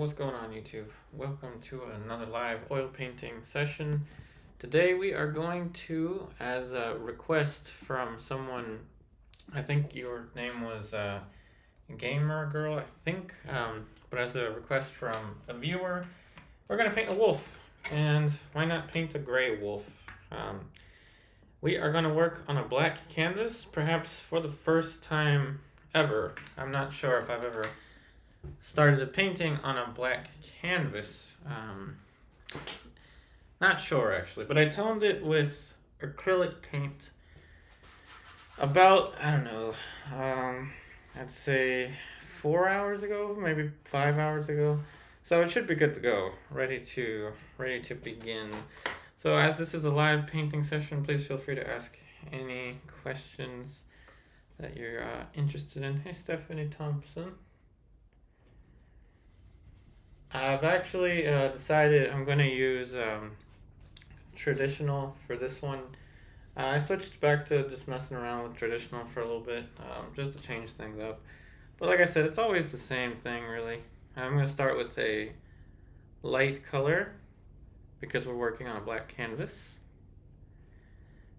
what's going on YouTube? Welcome to another live oil painting session. Today we are going to, as a request from someone, I think your name was Gamer Girl, I think, but as a request from a viewer, we're going to paint a wolf. And why not paint a gray wolf? We are going to work on a black canvas, perhaps for the first time ever. I'm not sure if I've ever started a painting on a black canvas. Not sure actually, but I toned it with acrylic paint about, I don't know, I'd say 4 hours ago, maybe 5 hours ago. So it should be good to go, ready to begin. So as this is a live painting session, please feel free to ask any questions that you're interested in. Hey, Stephanie Thompson. I've actually decided I'm going to use traditional for this one. I switched back to just messing around with traditional for a little bit, just to change things up. But like I said, it's always the same thing really. I'm going to start with a light color because we're working on a black canvas.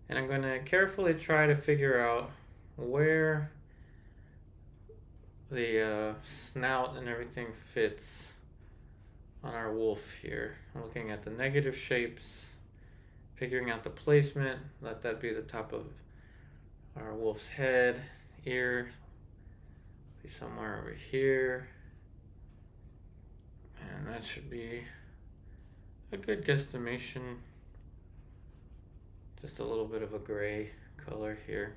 And I'm going to carefully try to figure out where the snout and everything fits on our wolf here. I'm looking at the negative shapes, figuring out the placement, let that be the top of our wolf's head, ear, be somewhere over here, and that should be a good guesstimation. Just a little bit of a gray color here.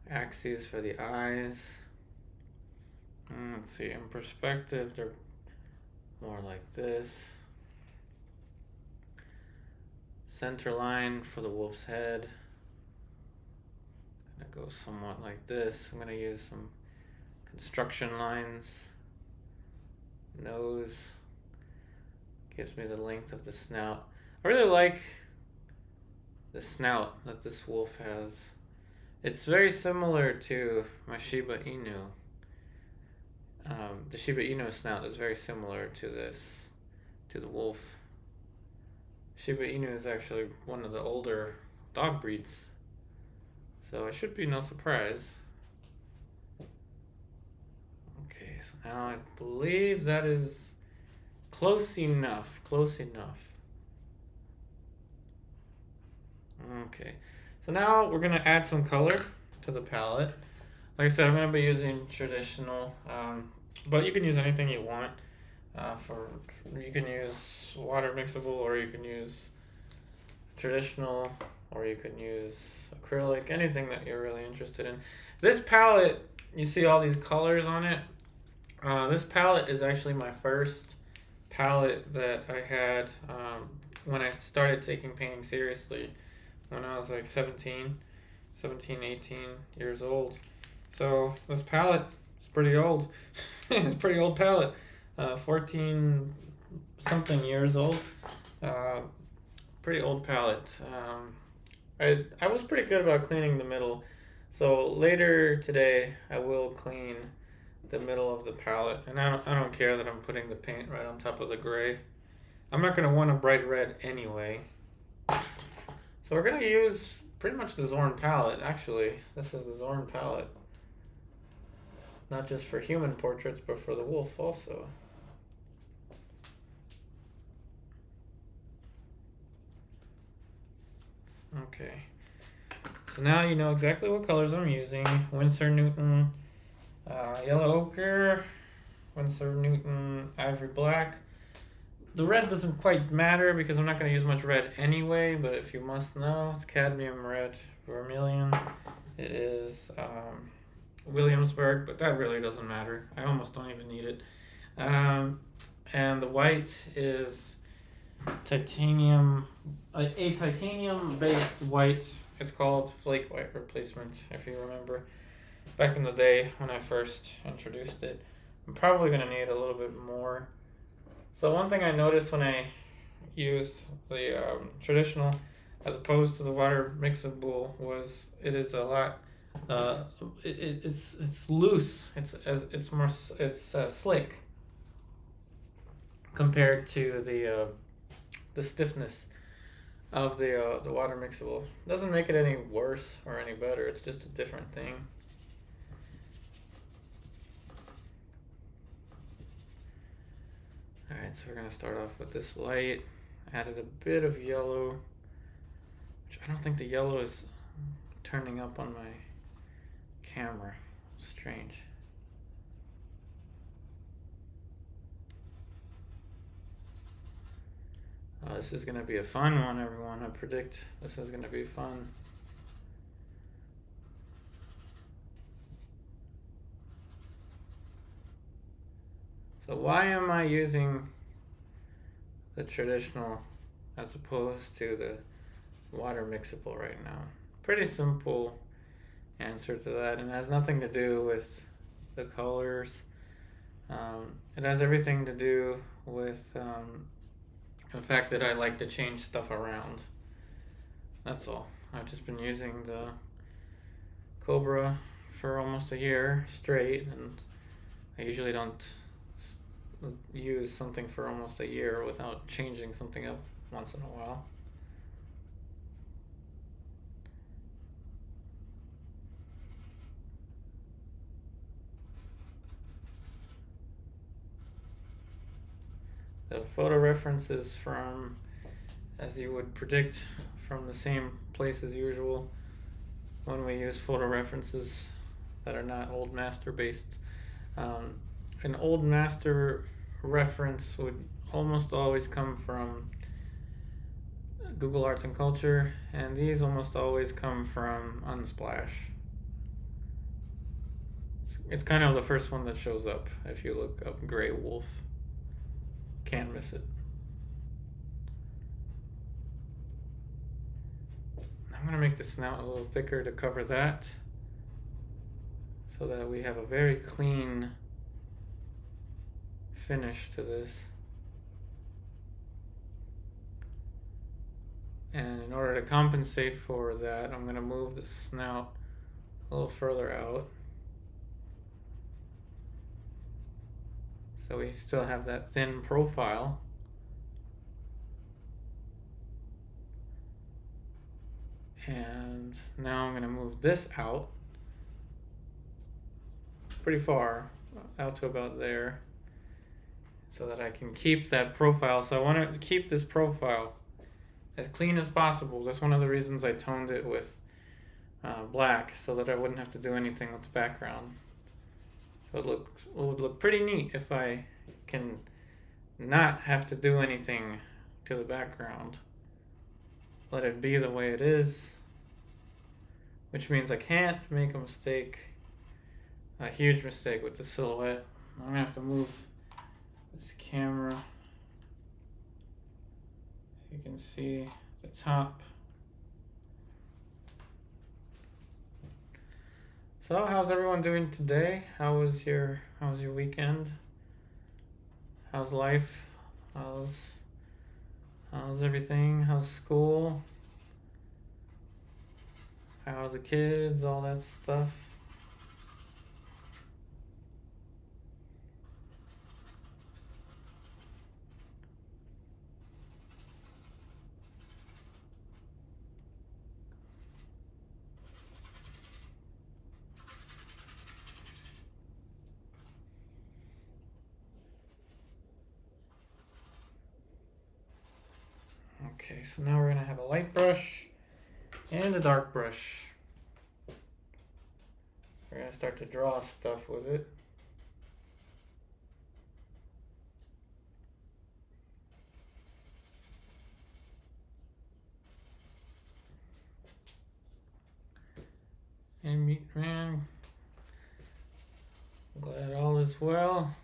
Axes for the eyes. Let's see, in perspective, they're more like this. Center line for the wolf's head. Gonna go somewhat like this. I'm gonna use some construction lines. Nose gives me the length of the snout. I really like the snout that this wolf has. It's very similar to my Shiba Inu. The Shiba Inu snout is very similar to this, to the wolf. Shiba Inu is actually one of the older dog breeds, so it should be no surprise. Okay, so now I believe that is close enough, Okay, so now we're gonna add some color to the palette. Like I said, I'm gonna be using traditional, but you can use anything you want. You can use water mixable, or you can use traditional, or you can use acrylic, anything that you're really interested in. This palette, you see all these colors on it. This palette is actually my first palette that I had when I started taking painting seriously when I was like 17, 18 years old. So this palette is pretty old. It's a pretty old palette. 14 something years old. Pretty old palette. I was pretty good about cleaning the middle. So later today I will clean the middle of the palette. And I don't care that I'm putting the paint right on top of the gray. I'm not going to want a bright red anyway. So we're going to use pretty much the Zorn palette. Actually, this is the Zorn palette. Not just for human portraits, but for the wolf also. Okay. So now you know exactly what colors I'm using. Winsor Newton, yellow ochre, Winsor Newton, ivory black. The red doesn't quite matter because I'm not going to use much red anyway, but if you must know, it's cadmium red vermilion. It is Williamsburg, but that really doesn't matter. I almost don't even need it. And the white is titanium, a titanium based white. It's called flake white replacement, if you remember back in the day when I first introduced it. I'm probably going to need a little bit more. So one thing I noticed when I use the traditional as opposed to the water mixable was it is a lot it's loose, it's slick. compared to the stiffness of the water mixable. Doesn't make it any worse or any better. It's just a different thing. Alright, so we're going to start off with this light. Added a bit of yellow, which I don't think the yellow is turning up on my camera. Strange. This is going to be a fun one, everyone. I predict this is going to be fun. So why am I using the traditional as opposed to the water mixable right now? Pretty simple answer to that, and it has nothing to do with the colors. It has everything to do with the fact that I like to change stuff around. That's all. I've just been using the Cobra for almost a year straight, and I usually don't use something for almost a year without changing something up once in a while. The photo reference is from, as you would predict, from the same place as usual when we use photo references that are not old master based. An old master reference would almost always come from Google Arts and Culture, and these almost always come from Unsplash. It's kind of the first one that shows up if you look up Grey Wolf. Can't miss it. I'm going to make the snout a little thicker to cover that so that we have a very clean finish to this. And in order to compensate for that, I'm going to move the snout a little further out, so we still have that thin profile. And now I'm going to move this out pretty far, out to about there, so that I can keep that profile. So I want to keep this profile as clean as possible. That's one of the reasons I toned it with black, so that I wouldn't have to do anything with the background. So it would look pretty neat if I can not have to do anything to the background. Let it be the way it is, which means I can't make a mistake, a huge mistake with the silhouette. I'm gonna have to move this camera. You can see the top. So how's everyone doing today? How was your weekend? How's life? How's everything? How's school? How are the kids? All that stuff. Okay, so now we're gonna have a light brush and a dark brush. We're gonna start to draw stuff with it. And meat man, glad all is well.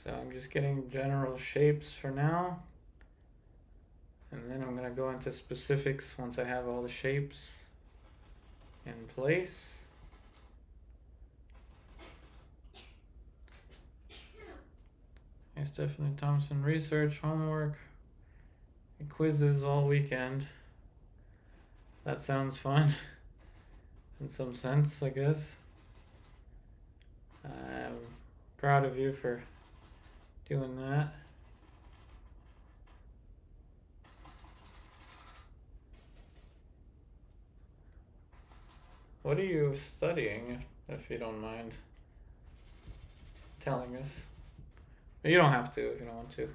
So I'm just getting general shapes for now, and then I'm going to go into specifics once I have all the shapes. in place. Hey, Stephanie Thompson, research, homework, and quizzes all weekend. That sounds fun in some sense, I guess. I'm proud of you for doing that. What are you studying, if you don't mind telling us? You don't have to if you don't want to.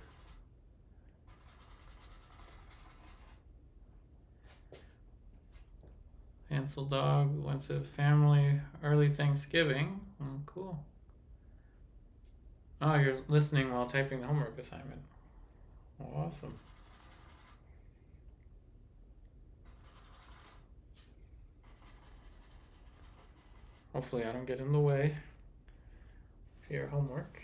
Hansel dog went to family early Thanksgiving. Oh, cool. Oh, you're listening while typing the homework assignment. Awesome. Hopefully I don't get in the way for your homework.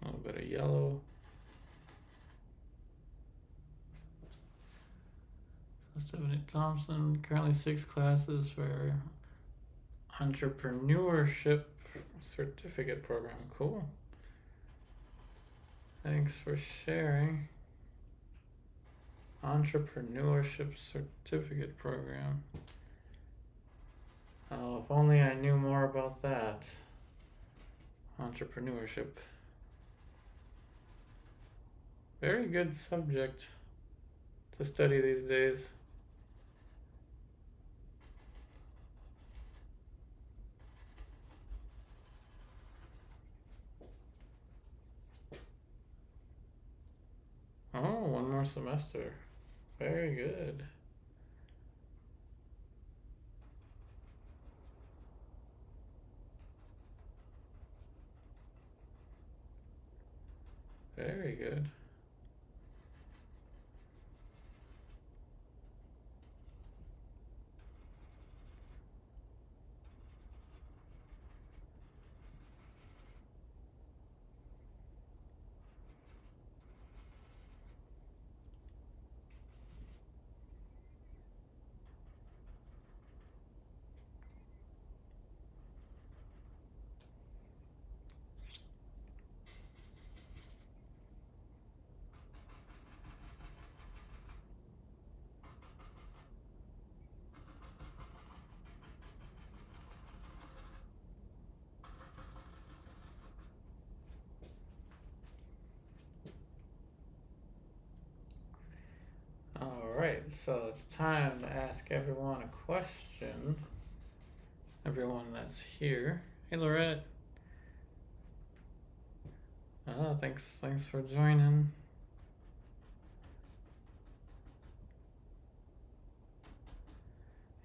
A little bit of yellow. Stephanie Thompson, currently 6 classes for entrepreneurship certificate program. Cool. Thanks for sharing. Entrepreneurship certificate program. Oh, if only I knew more about that. Entrepreneurship. Very good subject to study these days. Oh, one more semester. Very good. Very good. Alright, so it's time to ask everyone a question. Everyone that's here. Hey Lorette. Oh, thanks for joining.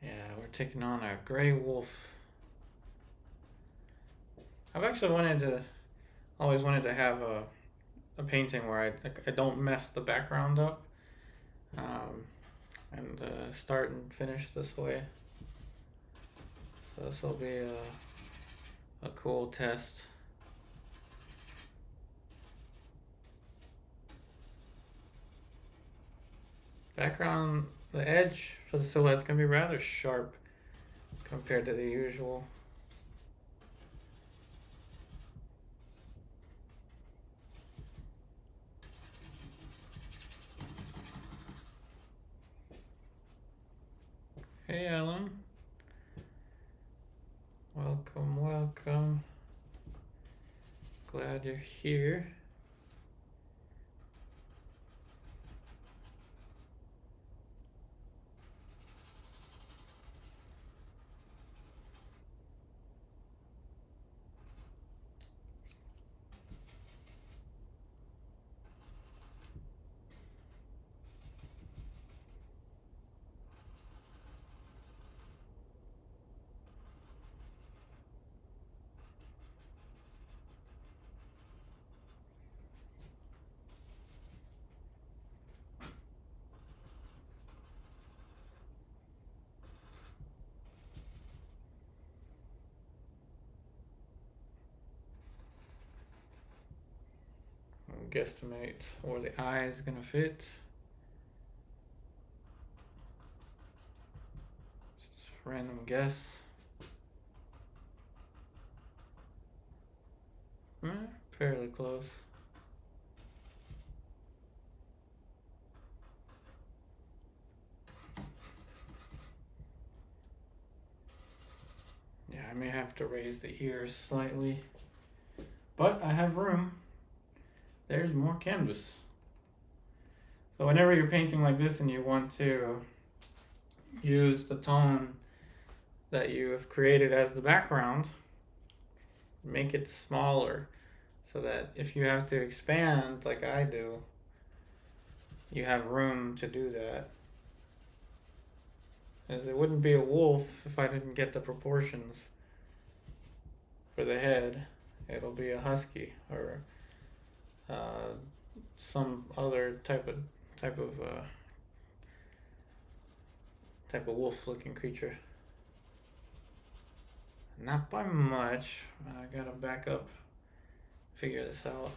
Yeah, we're taking on a gray wolf. I've actually always wanted to have a painting where I don't mess the background up, and start and finish this way. So this will be a cool test. Background, the edge for the silhouette's gonna be rather sharp compared to the usual. Hey Ellen. Welcome, welcome. Glad you're here. guesstimate where the eye is gonna fit. Just random guess. Fairly close. Yeah, I may have to raise the ears slightly, but I have room. There's more canvas. So whenever you're painting like this and you want to use the tone that you have created as the background, make it smaller so that if you have to expand like I do, you have room to do that. As it wouldn't be a wolf if I didn't get the proportions for the head. It'll be a husky or some other type of wolf-looking creature. Not by much. I gotta back up, figure this out.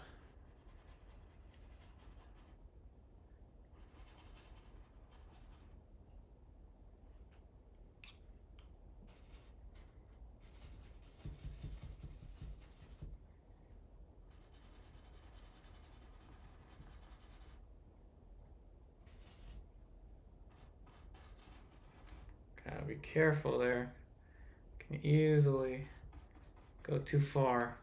Gotta be careful there. Can easily go too far.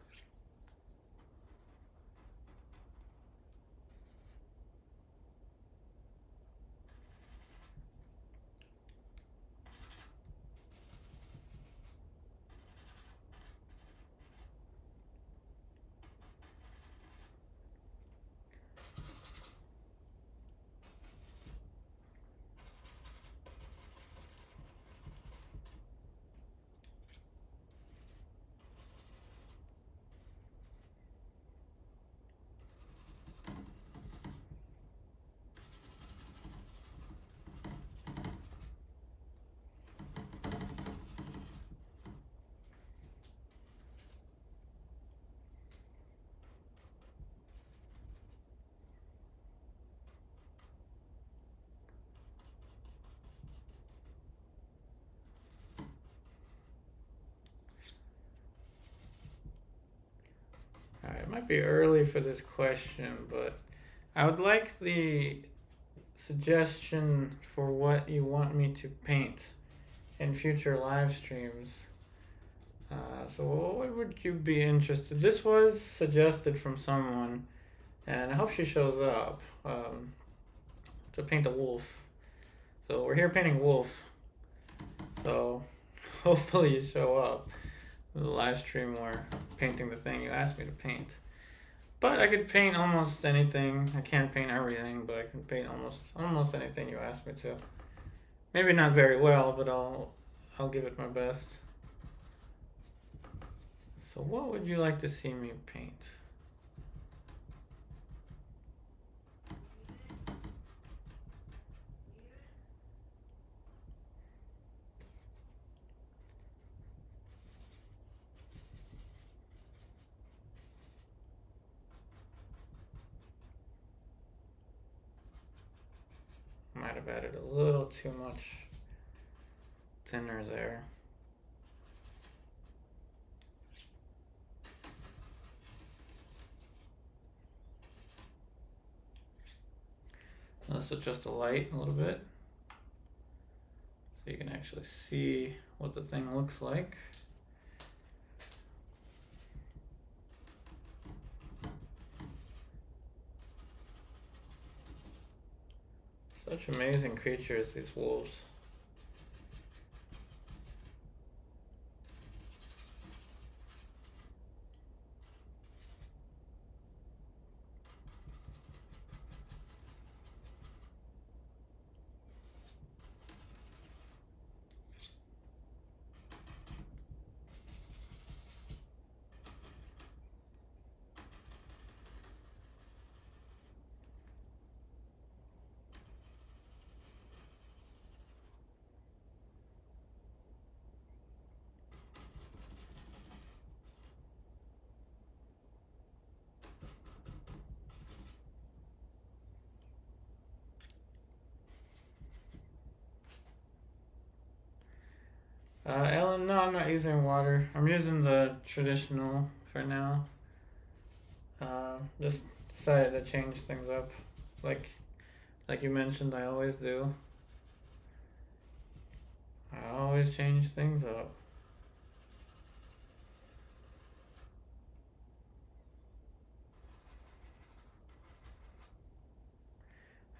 It might be early for this question, but I would like the suggestion for what you want me to paint in future live streams. So what would you be interested? This was suggested from someone, and I hope she shows up to paint a wolf. So we're here painting wolf. So hopefully you show up. The live stream where painting the thing you asked me to paint. But I could paint almost anything. I can't paint everything, but I can paint almost anything you asked me to. Maybe not very well, but I'll give it my best. So what would you like to see me paint? Might have added a little too much thinner there. Let's adjust the light a little bit so you can actually see what the thing looks like. Such amazing creatures, these wolves. No, I'm not using water. I'm using the traditional for now. Just decided to change things up, like you mentioned. I always do. I always change things up.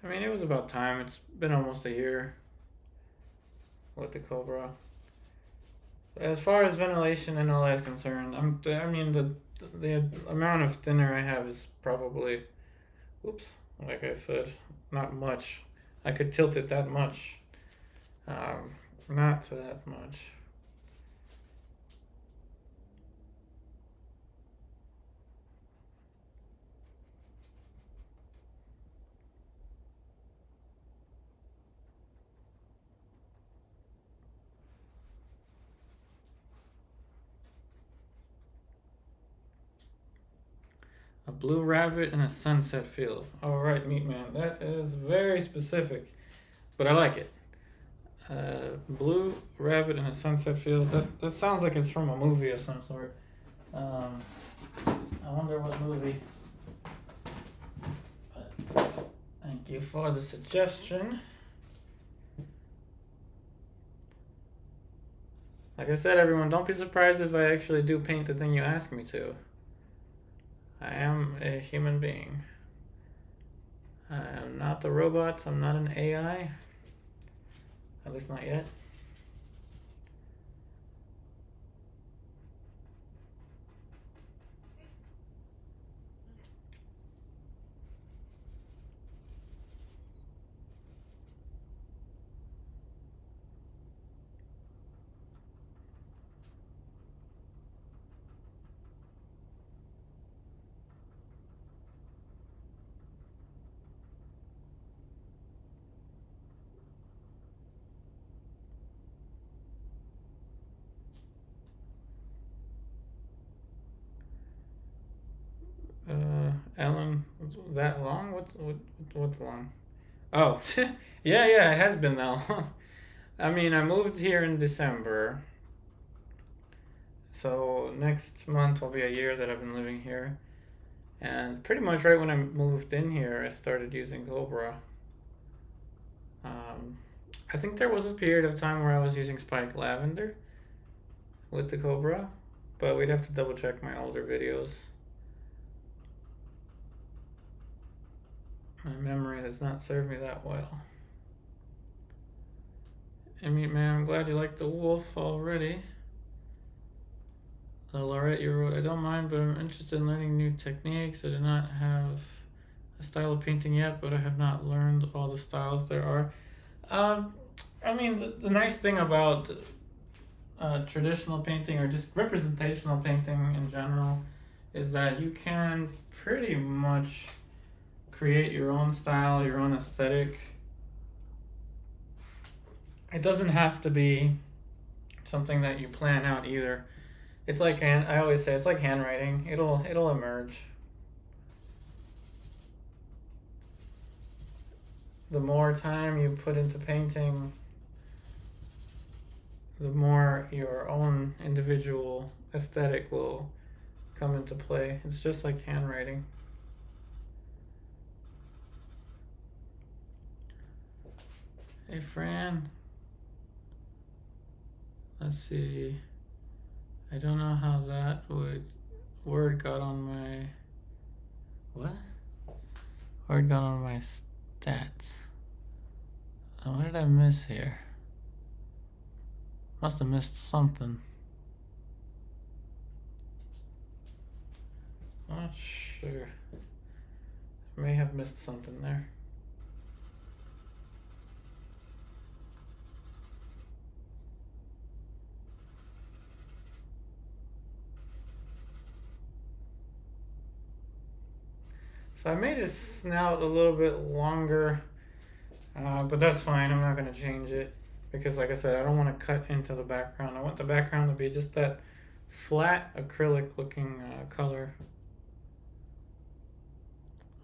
I mean, it was about time. It's been almost a year with the Cobra. As far as ventilation and all that's concerned, I mean, the amount of thinner I have is probably, oops, like I said, not much. I could tilt it that much. Not to that much. A blue rabbit in a sunset field. All right, Meat Man. That is very specific, but I like it. Blue rabbit in a sunset field. That sounds like it's from a movie of some sort. I wonder what movie. But thank you for the suggestion. Like I said, everyone, don't be surprised if I actually do paint the thing you ask me to. I am a human being. I am not the robots. I'm not an AI. At least not yet. Ellen, that long? What's long? Oh, yeah, it has been that long. I mean, I moved here in December, so next month will be a year that I've been living here. And pretty much right when I moved in here, I started using Cobra. I think there was a period of time where I was using Spike Lavender with the Cobra, but we'd have to double check my older videos. My memory has not served me that well. I mean, man, I'm glad you like the wolf already. Lorette, you wrote, I don't mind, but I'm interested in learning new techniques. I do not have a style of painting yet, but I have not learned all the styles there are. I mean, the nice thing about traditional painting or just representational painting in general is that you can pretty much create your own style, your own aesthetic. It doesn't have to be something that you plan out either. It's like I always say, it's like handwriting. It'll emerge. The more time you put into painting, the more your own individual aesthetic will come into play. It's just like handwriting. Hey, Fran. Let's see. I don't know how that word got on my... What? Word got on my stats. What did I miss here? Must have missed something. Not sure. I may have missed something there. So I made his snout a little bit longer, but that's fine. I'm not going to change it because, like I said, I don't want to cut into the background. I want the background to be just that flat acrylic looking color.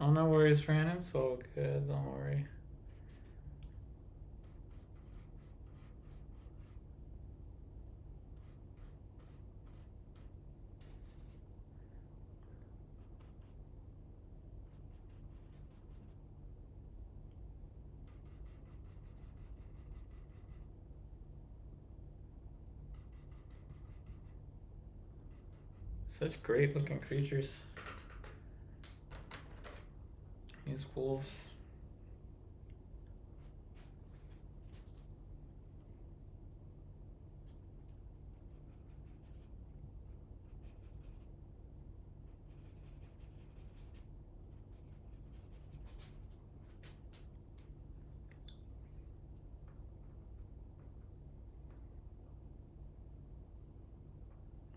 Oh, no worries, Fran. It's all good. Don't worry. Such great looking creatures. These wolves.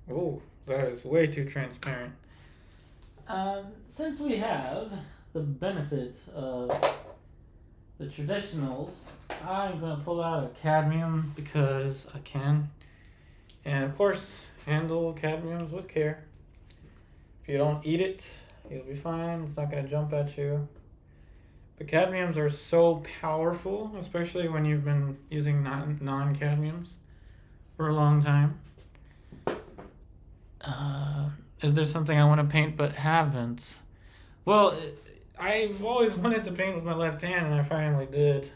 Oh, that is way too transparent. Since we have the benefit of the traditionals, I'm going to pull out a cadmium because I can. And of course, handle cadmiums with care. If you don't eat it, you'll be fine. It's not going to jump at you. But cadmiums are so powerful, especially when you've been using non-cadmiums for a long time. Is there something I want to paint but haven't? Well, I've always wanted to paint with my left hand, and I finally did.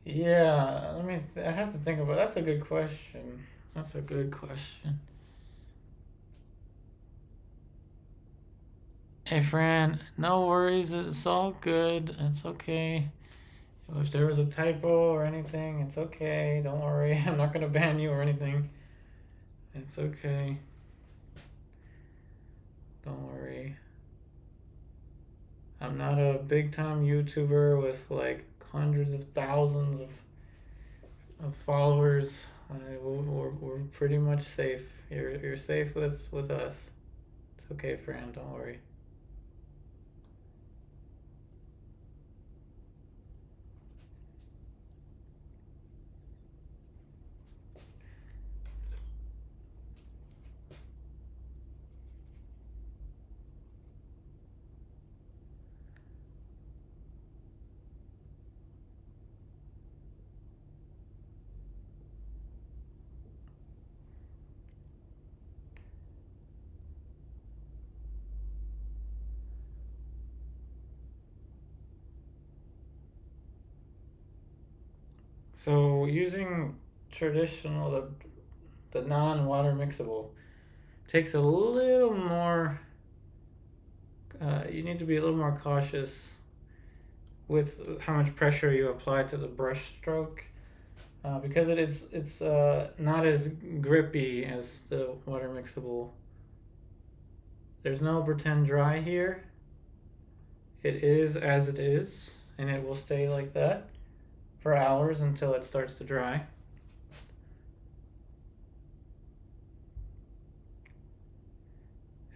Yeah, I have to think about it. That's a good question. Hey, Fran, no worries. It's all good. It's okay. If there was a typo or anything, it's okay. Don't worry. I'm not going to ban you or anything. It's okay. Don't worry. I'm not a big time YouTuber with like hundreds of thousands of followers. We're pretty much safe. You're safe with us. It's okay, Fran. Don't worry. So using traditional, the non-water mixable takes a little more, you need to be a little more cautious with how much pressure you apply to the brush stroke, because it's not as grippy as the water mixable. There's no pretend dry here. It is as it is, and it will stay like that for hours until it starts to dry.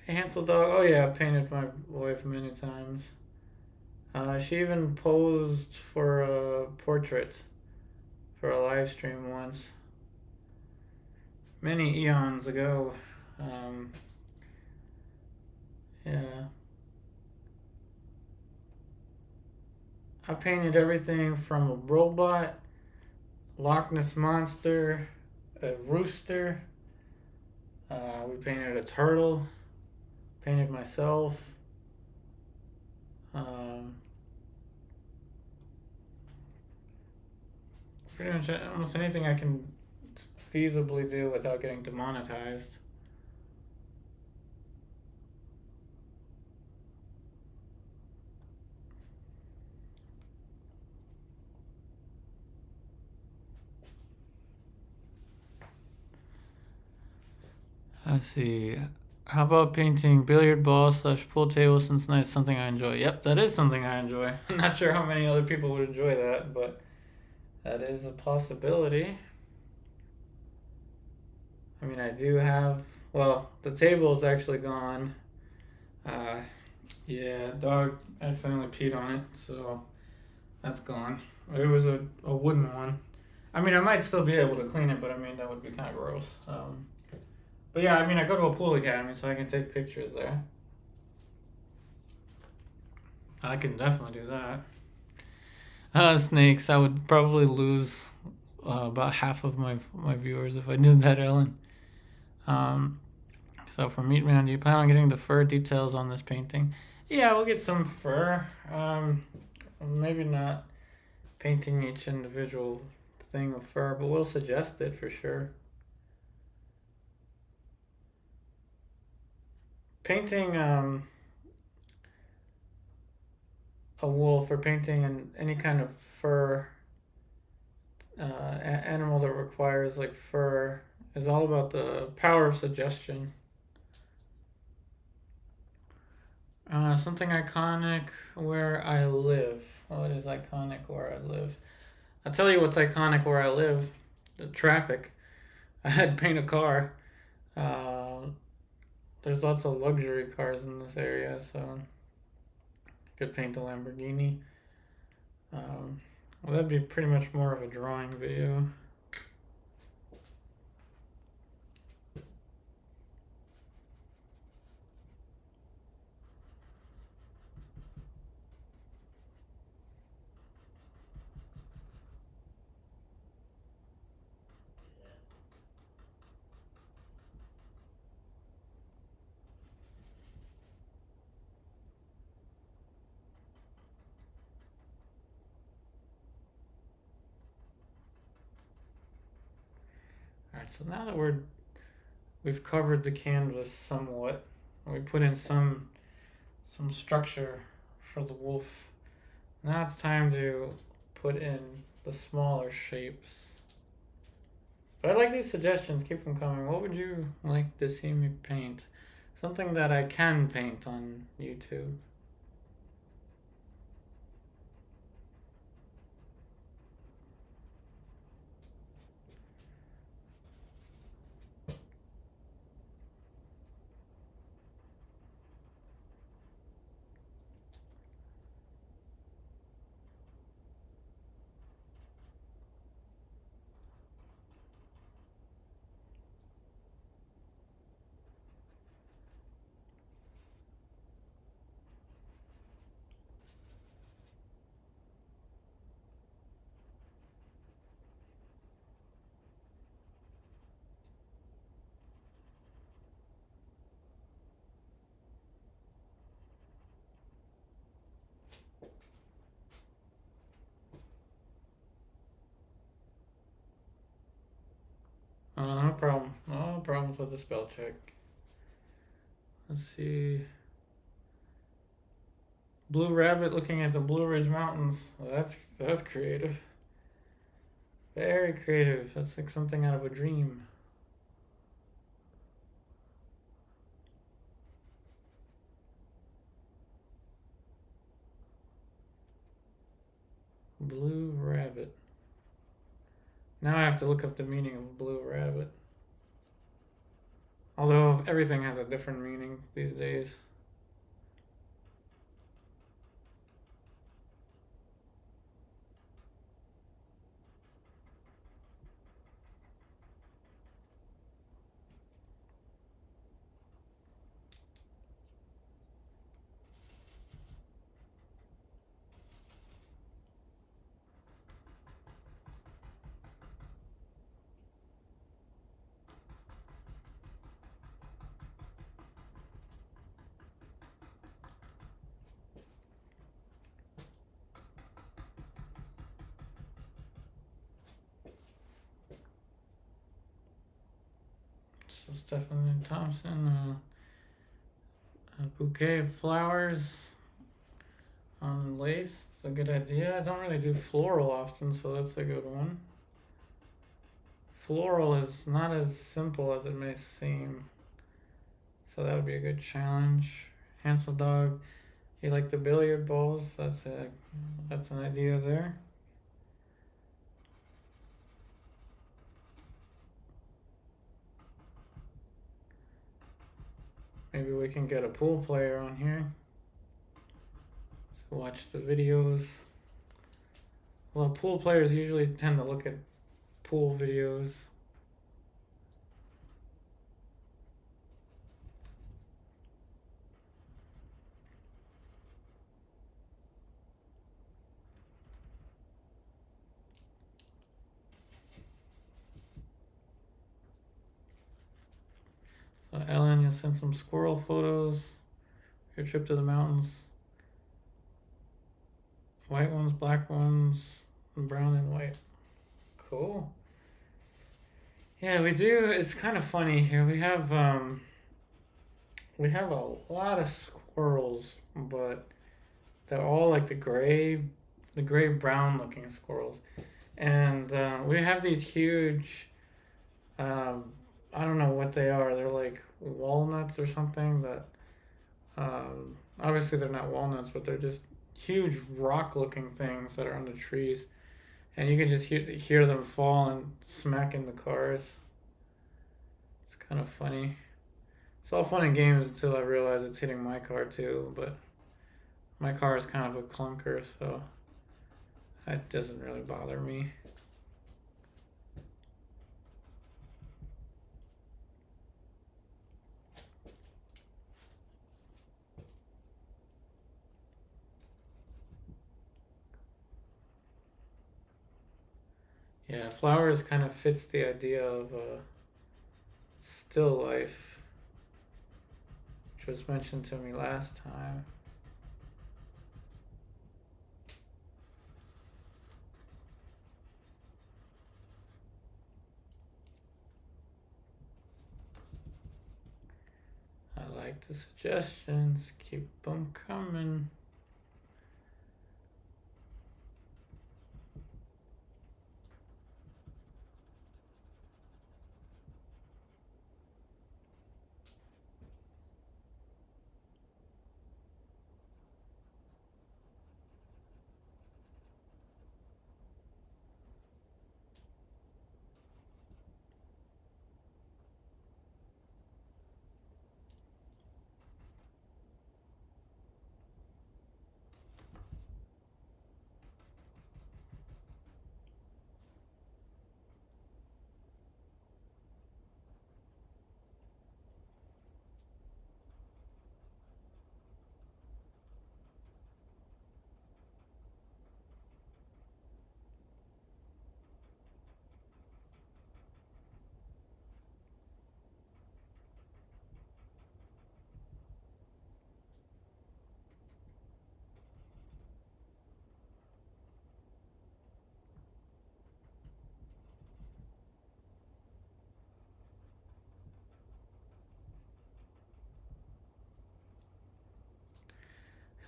Hey, Hansel Dog. Oh yeah, I've painted my wife many times. She even posed for a portrait for a live stream once. Many eons ago. Yeah. I painted everything from a robot, Loch Ness Monster, a rooster. We painted a turtle. Painted myself. Pretty much almost anything I can feasibly do without getting demonetized. Let's see. How about painting billiard balls / pool table, since that's something I enjoy? Yep, that is something I enjoy. I'm not sure how many other people would enjoy that, but that is a possibility. I mean, I do have, well, the table is actually gone. Yeah, dog accidentally peed on it, so that's gone. It was a wooden one. I mean, I might still be able to clean it, but I mean, that would be kind of gross. But yeah, I mean, I go to a pool academy, so I can take pictures there. I can definitely do that. Snakes, I would probably lose about half of my viewers if I did that, Ellen. So for Meatman, do you plan on getting the fur details on this painting? Yeah, we'll get some fur. Maybe not painting each individual thing of fur, but we'll suggest it for sure. Painting a wolf or painting any kind of fur animal that requires like fur is all about the power of suggestion. Something iconic where I live. What is iconic where I live? I'll tell you what's iconic where I live. The traffic. I had to paint a car. There's lots of luxury cars in this area, so I could paint a Lamborghini. Well, that'd be pretty much more of a drawing video. Alright, so now that we've covered the canvas somewhat, we put in some structure for the wolf. Now it's time to put in the smaller shapes. But I like these suggestions, keep them coming. What would you like to see me paint? Something that I can paint on YouTube. No problem. No problems with the spell check. Let's see. Blue rabbit looking at the Blue Ridge Mountains. Well, that's creative. Very creative. That's like something out of a dream. Blue rabbit. Now I have to look up the meaning of blue rabbit. Although everything has a different meaning these days. So Stephanie Thompson, a bouquet of flowers on lace. It's a good idea. I don't really do floral often, so that's a good one. Floral is not as simple as it may seem, so that would be a good challenge. Hansel dog, you like the billiard balls? That's an idea there. Maybe we can get a pool player on here. So watch the videos. Well, pool players usually tend to look at pool videos. So Ellen, you'll send some squirrel photos. Your trip to the mountains. White ones, black ones, brown and white. Cool. Yeah, we do. It's kind of funny here. We have a lot of squirrels, but they're all like the gray brown looking squirrels, and we have these huge. Um, I don't know what they are. They're like walnuts or something. That obviously they're not walnuts, but they're just huge rock looking things that are on the trees, and you can just hear them fall and smack in the cars. It's kind of funny. It's all fun and games until I realize it's hitting my car too, but my car is kind of a clunker, so that doesn't really bother me. Yeah, flowers kind of fits the idea of still life, which was mentioned to me last time. I like the suggestions. Keep them coming.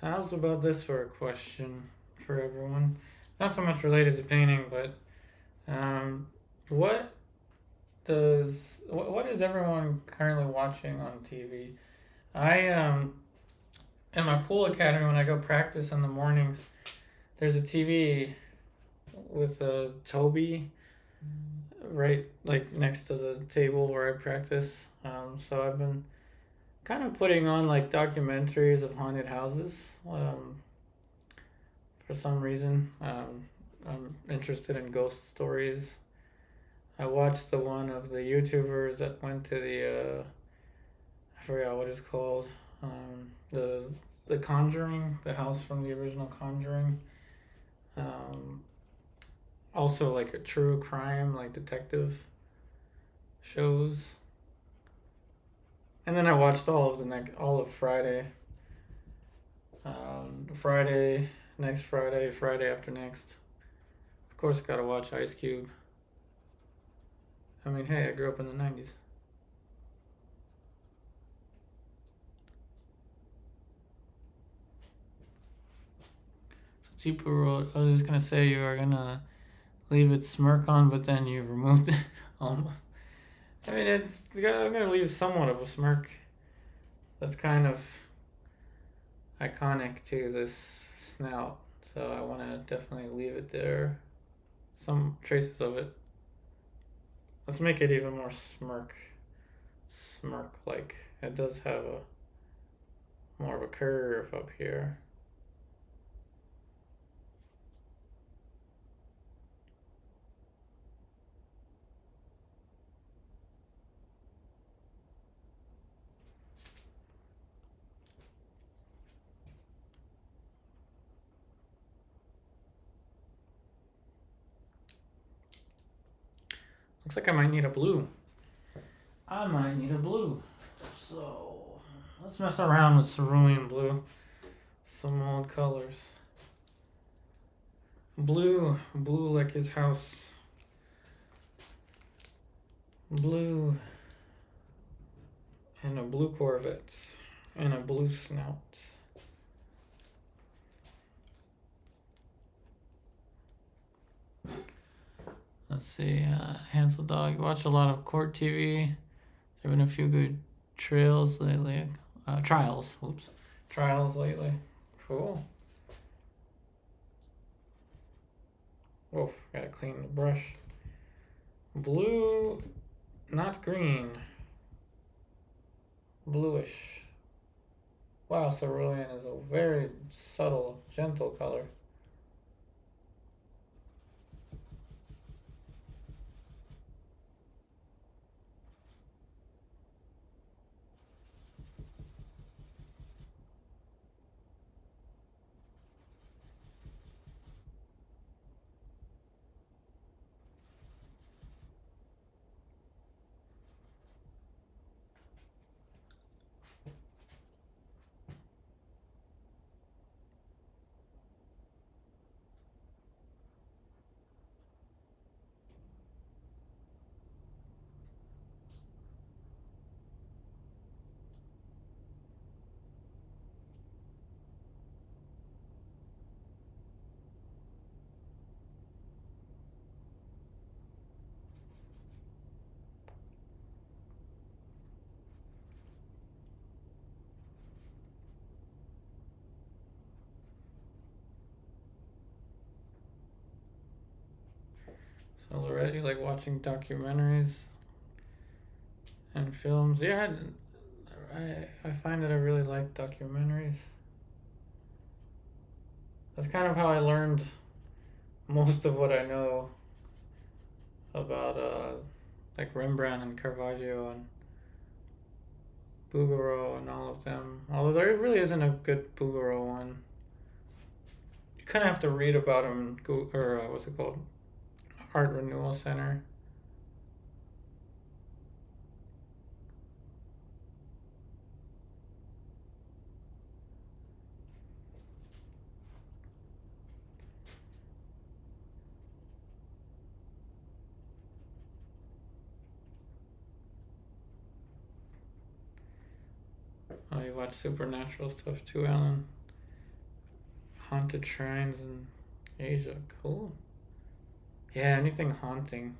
How's about this for a question for everyone? Not so much related to painting, but um, what what is everyone currently watching on TV? I in my pool academy when I go practice in the mornings, there's a TV with a Toby right like next to the table where I practice. So I've been kind of putting on like documentaries of haunted houses. For some reason, I'm interested in ghost stories. I watched the one of the YouTubers that went to the I forgot what it's called. The Conjuring, the house from the original Conjuring. Um, Also like a true crime, like detective shows. And then I watched all of Friday. Friday, next Friday, Friday after next. Of course, gotta watch Ice Cube. I mean, hey, I grew up in the 90s. So T-Poo, I was just gonna say you are gonna leave it smirk on, but then you removed it almost. I mean, I'm gonna leave somewhat of a smirk. That's kind of iconic to this snout, so I want to definitely leave it there. Some traces of it. Let's make it even more smirk like. It does have a more of a curve up here. Looks like I might need a blue. I might need a blue. So let's mess around with cerulean blue. Some old colors. Blue like his house. blue, and a blue Corvette, and a blue snout. Let's see, Hansel Dog. You watch a lot of court TV. There have been a few good trials lately. Trials lately. Cool. Whoa, gotta clean the brush. Blue, not green. Bluish. Wow, cerulean is a very subtle, gentle color. So Lorette, you like watching documentaries and films? Yeah, I find that I really like documentaries. That's kind of how I learned most of what I know about like Rembrandt and Caravaggio and Bouguereau and all of them. Although there really isn't a good Bouguereau one. You kind of have to read about him, or what's it called? Art Renewal Center. Oh, you watch supernatural stuff too, Alan? Haunted shrines in Asia. Cool. Yeah, anything haunting.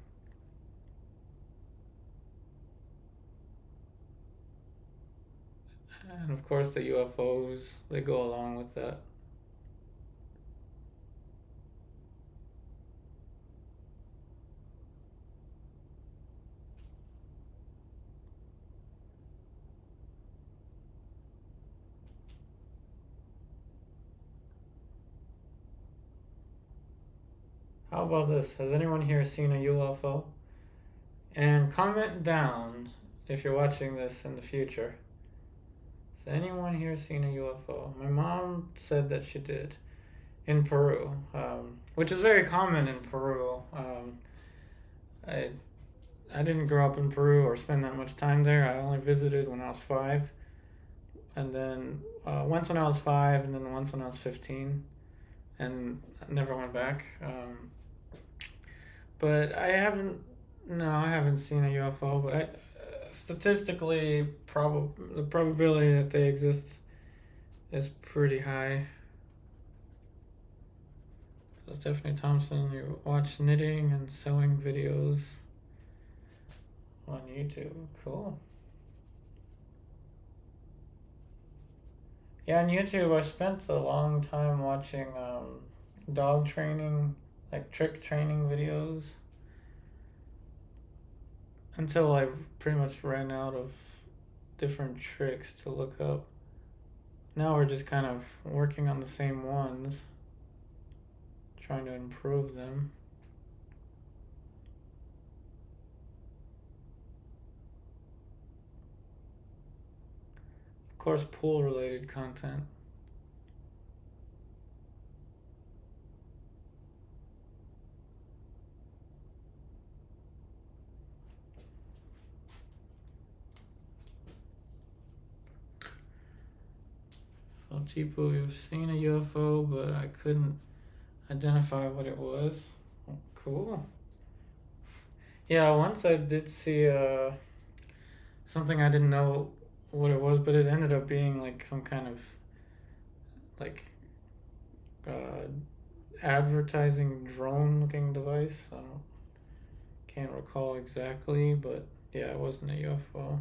And of course the UFOs, they go along with that. How about this? Has anyone here seen a UFO? And comment down if you're watching this in the future. Has anyone here seen a UFO? My mom said that she did in Peru, which is very common in Peru. I didn't grow up in Peru or spend that much time there. I only visited when I was 5, and then once when I was 5, and then once when I was 15, and I never went back. But I haven't seen a UFO. But statistically, the probability that they exist is pretty high. So Stephanie Thompson, you watch knitting and sewing videos on YouTube. Cool. Yeah, on YouTube, I spent a long time watching dog training, like trick training videos, until I pretty much ran out of different tricks to look up. Now we're just kind of working on the same ones, trying to improve them. Of course, pool related content. So Tipu, you've seen a UFO, but I couldn't identify what it was. Cool. Yeah, once I did see something I didn't know what it was, but it ended up being like some kind of like uh, advertising drone looking device. I don't can't recall exactly, but yeah, it wasn't a UFO.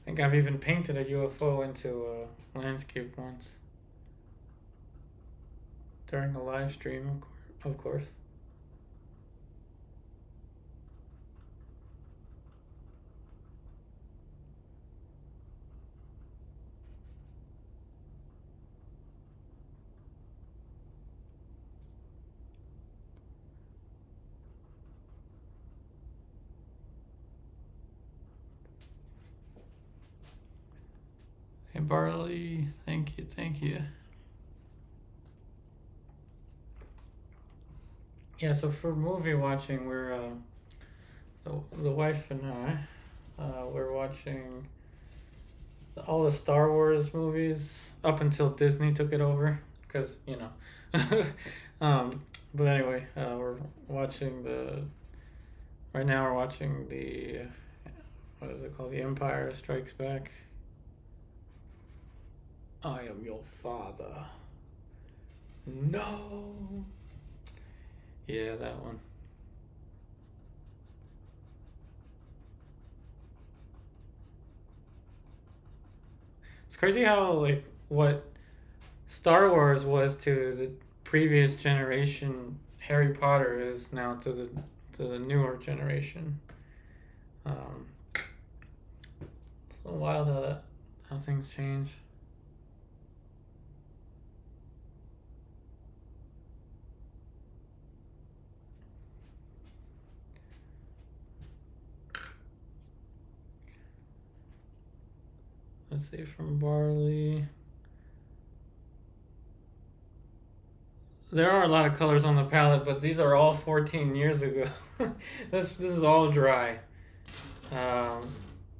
I think I've even painted a UFO into a landscape once during a live stream, of course. Hey Barley, thank you, thank you. Yeah, so for movie watching, we're the wife and I, we're watching all the Star Wars movies up until Disney took it over, because you know. But anyway, we're watching the. Right now, we're watching the. What is it called? The Empire Strikes Back. I am your father. No. Yeah, that one. It's crazy how like what Star Wars was to the previous generation, Harry Potter is now to the newer generation. Um, it's a wild how things change. Let's see from Barley. There are a lot of colors on the palette, but these are all 14 years ago. This is all dry. Um,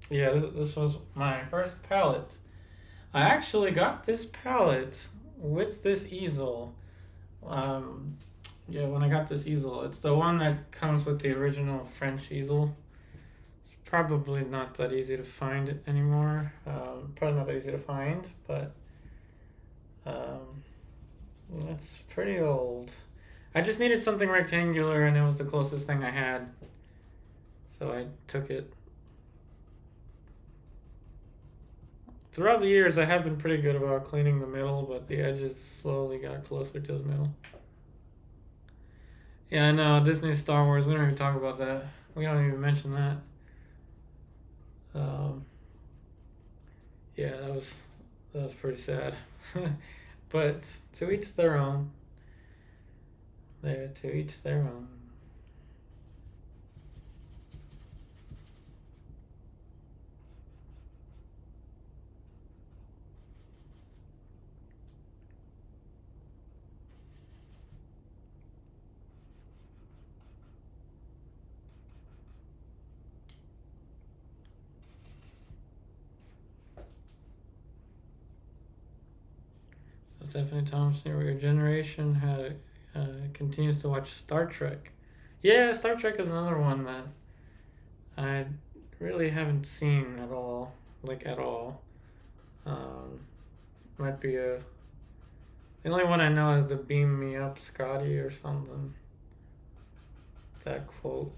yeah, this was my first palette. I actually got this palette with this easel. Um, yeah, when I got this easel, it's the one that comes with the original French easel. It's probably not that easy to find it anymore. Probably not that easy to find, but um, it's pretty old. I just needed something rectangular, and it was the closest thing I had, so I took it. Throughout the years, I have been pretty good about cleaning the middle, but the edges slowly got closer to the middle. Yeah, I know, Disney Star Wars, we don't even talk about that. We don't even mention that. Um, yeah, that was pretty sad. But to each their own. There, to each their own. So Stephanie Thompson, your generation had continues to watch Star Trek. Yeah, Star Trek is another one that I really haven't seen at all, like at all. Um, might be a. The only one I know is the "Beam Me Up, Scotty" or something. That quote.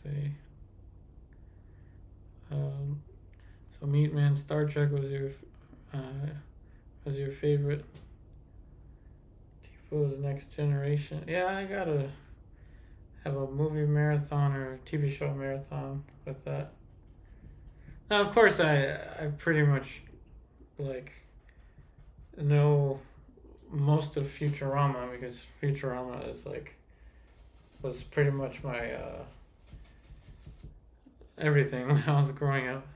see. So Meat Man, Star Trek was your favorite. Tifo's Next Generation. Yeah, I gotta have a movie marathon or a TV show marathon with that. Now, of course, I pretty much like know most of Futurama because Futurama is like was pretty much my everything when I was growing up.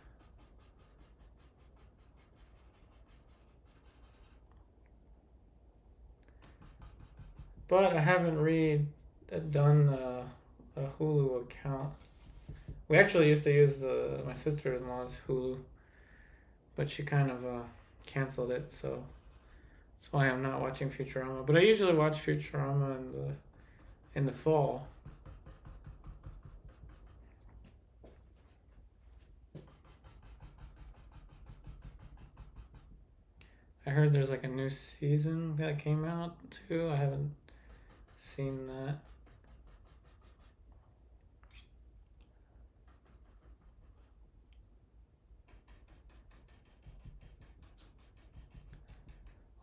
But I haven't done a Hulu account. We actually used to use my sister-in-law's Hulu, but she kind of canceled it, so that's why I'm not watching Futurama. But I usually watch Futurama in the fall. I heard there's like a new season that came out too. I haven't seen that.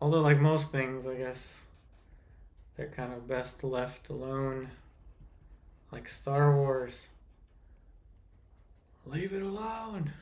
Although, like most things, I guess they're kind of best left alone. Like Star Wars. Leave it alone.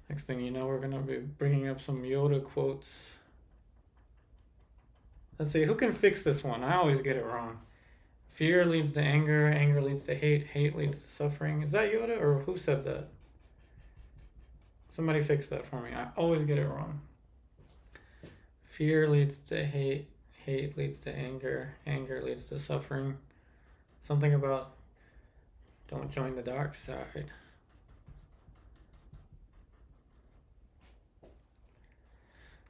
Next thing you know, we're going to be bringing up some Yoda quotes. Let's see, who can fix this one? I always get it wrong. Fear leads to anger, anger leads to hate, hate leads to suffering. Is that Yoda or who said that? Somebody fix that for me. I always get it wrong. Fear leads to hate, hate leads to anger, anger leads to suffering. Something about don't join the dark side.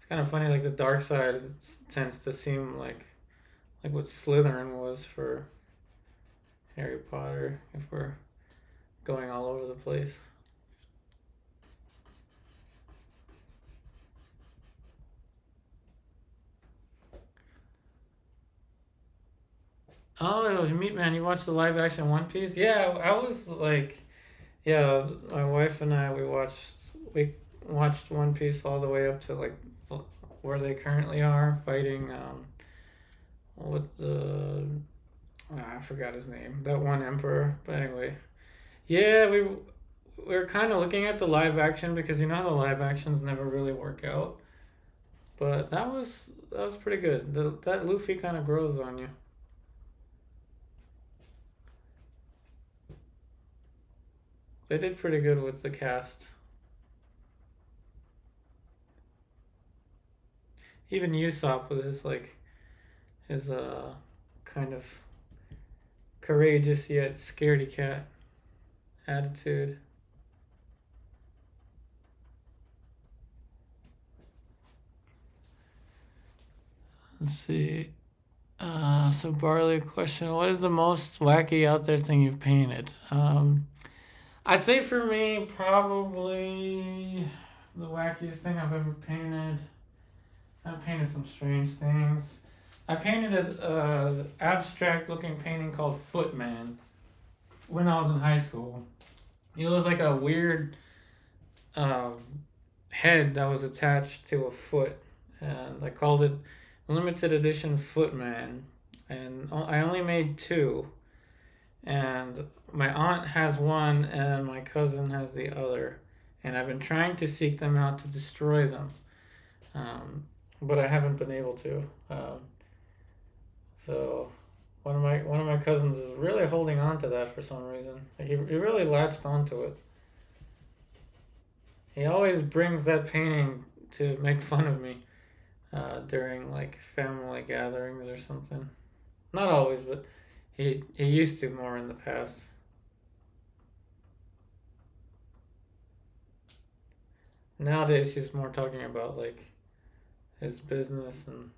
Kind of funny, like the dark side tends to seem like what Slytherin was for Harry Potter, if we're going all over the place. Oh, Meat Man, you watched the live action One Piece? Yeah, I was like, yeah, my wife and I we watched One Piece all the way up to like where they currently are fighting I forgot his name, that one emperor. But anyway, yeah, we're kind of looking at the live action because you know how the live actions never really work out. But that was pretty good. That Luffy kind of grows on you. They did pretty good with the cast. Even Usopp with his kind of courageous yet scaredy cat attitude. Let's see. So Barley question: what is the most wacky out there thing you've painted? I'd say for me, probably the wackiest thing I've ever painted. I've painted some strange things. I painted an abstract-looking painting called Footman when I was in high school. It was like a weird head that was attached to a foot, and I called it limited edition Footman. And I only made two, and my aunt has one and my cousin has the other, and I've been trying to seek them out to destroy them, but I haven't been able to. So one of my cousins is really holding on to that for some reason. He really latched onto it. He always brings that painting to make fun of me during like family gatherings or something. Not always, but he used to more in the past. Nowadays, he's more talking about like his business and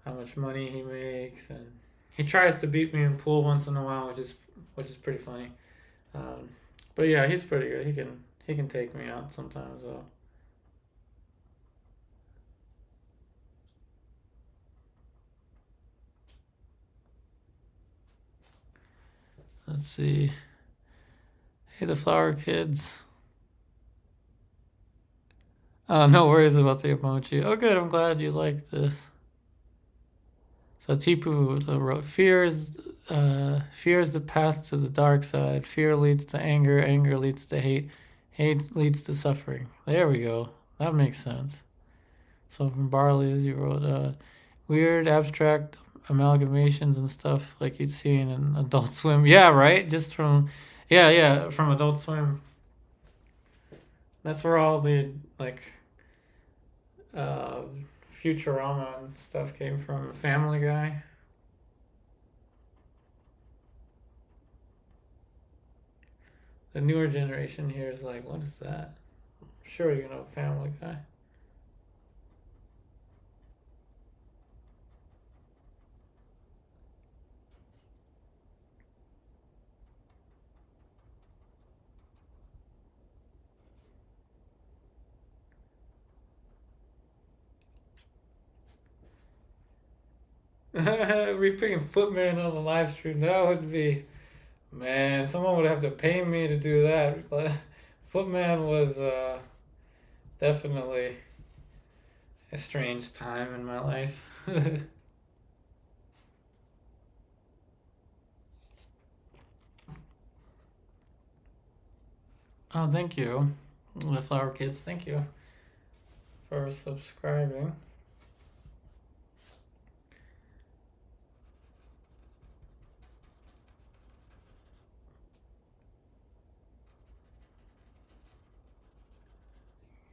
how much money he makes, and he tries to beat me in pool once in a while, which is pretty funny. Um, but yeah, he's pretty good. He can take me out sometimes though. Let's see. Hey, the flower kids. No worries about the emoji. Oh, good. I'm glad you like this. So Tipu wrote, fear is the path to the dark side. Fear leads to anger. Anger leads to hate. Hate leads to suffering. There we go. That makes sense. So from Barley's, you wrote weird abstract amalgamations and stuff like you'd see in an Adult Swim. Yeah, right. Just from, yeah, from Adult Swim. That's where all the like uh, Futurama and stuff came from. Family Guy. The newer generation here is like, what is that? Sure, you know Family Guy. Repicking Footman on the live stream, that would be, man, someone would have to pay me to do that. Footman was definitely a strange time in my life. Oh, thank you, the Flower Kids. Thank you for subscribing.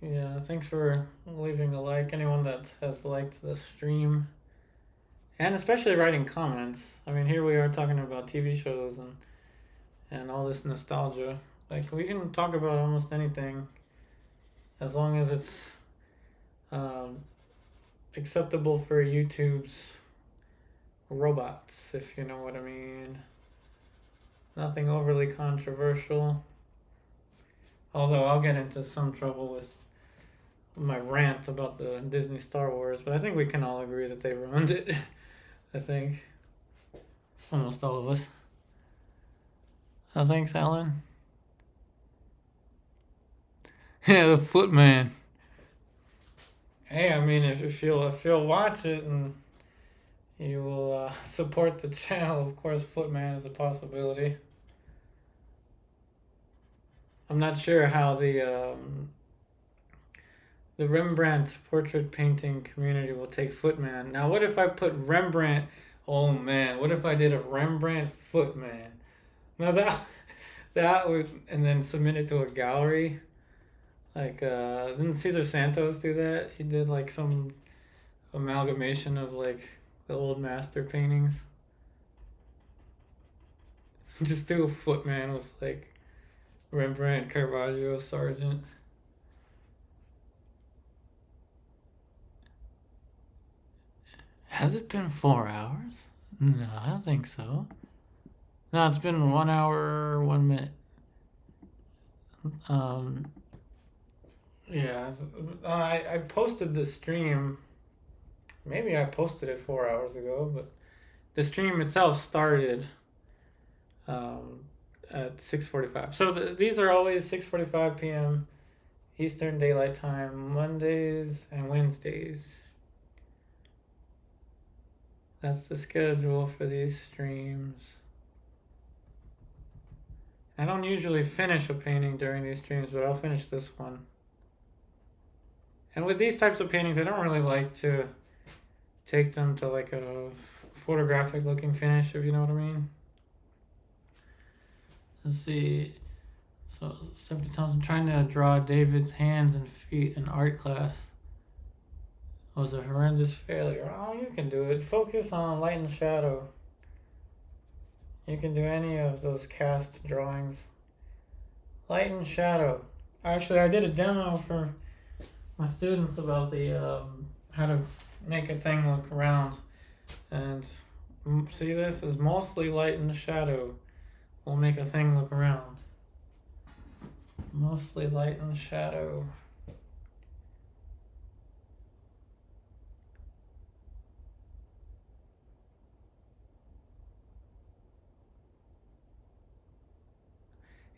Yeah, thanks for leaving a like. Anyone that has liked the stream, and especially writing comments. I mean, here we are talking about TV shows and all this nostalgia. Like, we can talk about almost anything as long as it's um, acceptable for YouTube's robots, if you know what I mean. Nothing overly controversial. Although I'll get into some trouble with my rant about the Disney Star Wars, but I think we can all agree that they ruined it. I think. Almost all of us. Oh, thanks, Alan. Yeah, the Footman. Hey, I mean, if you'll watch it and you will support the channel, of course, Footman is a possibility. I'm not sure how the Rembrandt portrait painting community will take Footman. Now, what if I put Rembrandt? Oh man, what if I did a Rembrandt Footman? Now that would, and then submit it to a gallery. Like, didn't Cesar Santos do that? He did like some amalgamation of like the old master paintings. Just do a Footman with like Rembrandt, Caravaggio, Sargent. Has it been 4 hours? No, I don't think so. No, it's been 1 hour, 1 minute. Um, yeah, I posted the stream. Maybe I posted it 4 hours ago, but the stream itself started at 6:45. So these are always 6:45 p.m. Eastern Daylight Time, Mondays and Wednesdays. That's the schedule for these streams. I don't usually finish a painting during these streams, but I'll finish this one. And with these types of paintings, I don't really like to take them to like a photographic looking finish, if you know what I mean. Let's see. So 70 times I'm trying to draw David's hands and feet in art class. It was a horrendous failure. Oh, you can do it. Focus on light and shadow. You can do any of those cast drawings. Light and shadow. Actually, I did a demo for my students about the how to make a thing look round, and see, this is mostly light and shadow. Will make a thing look round. Mostly light and shadow.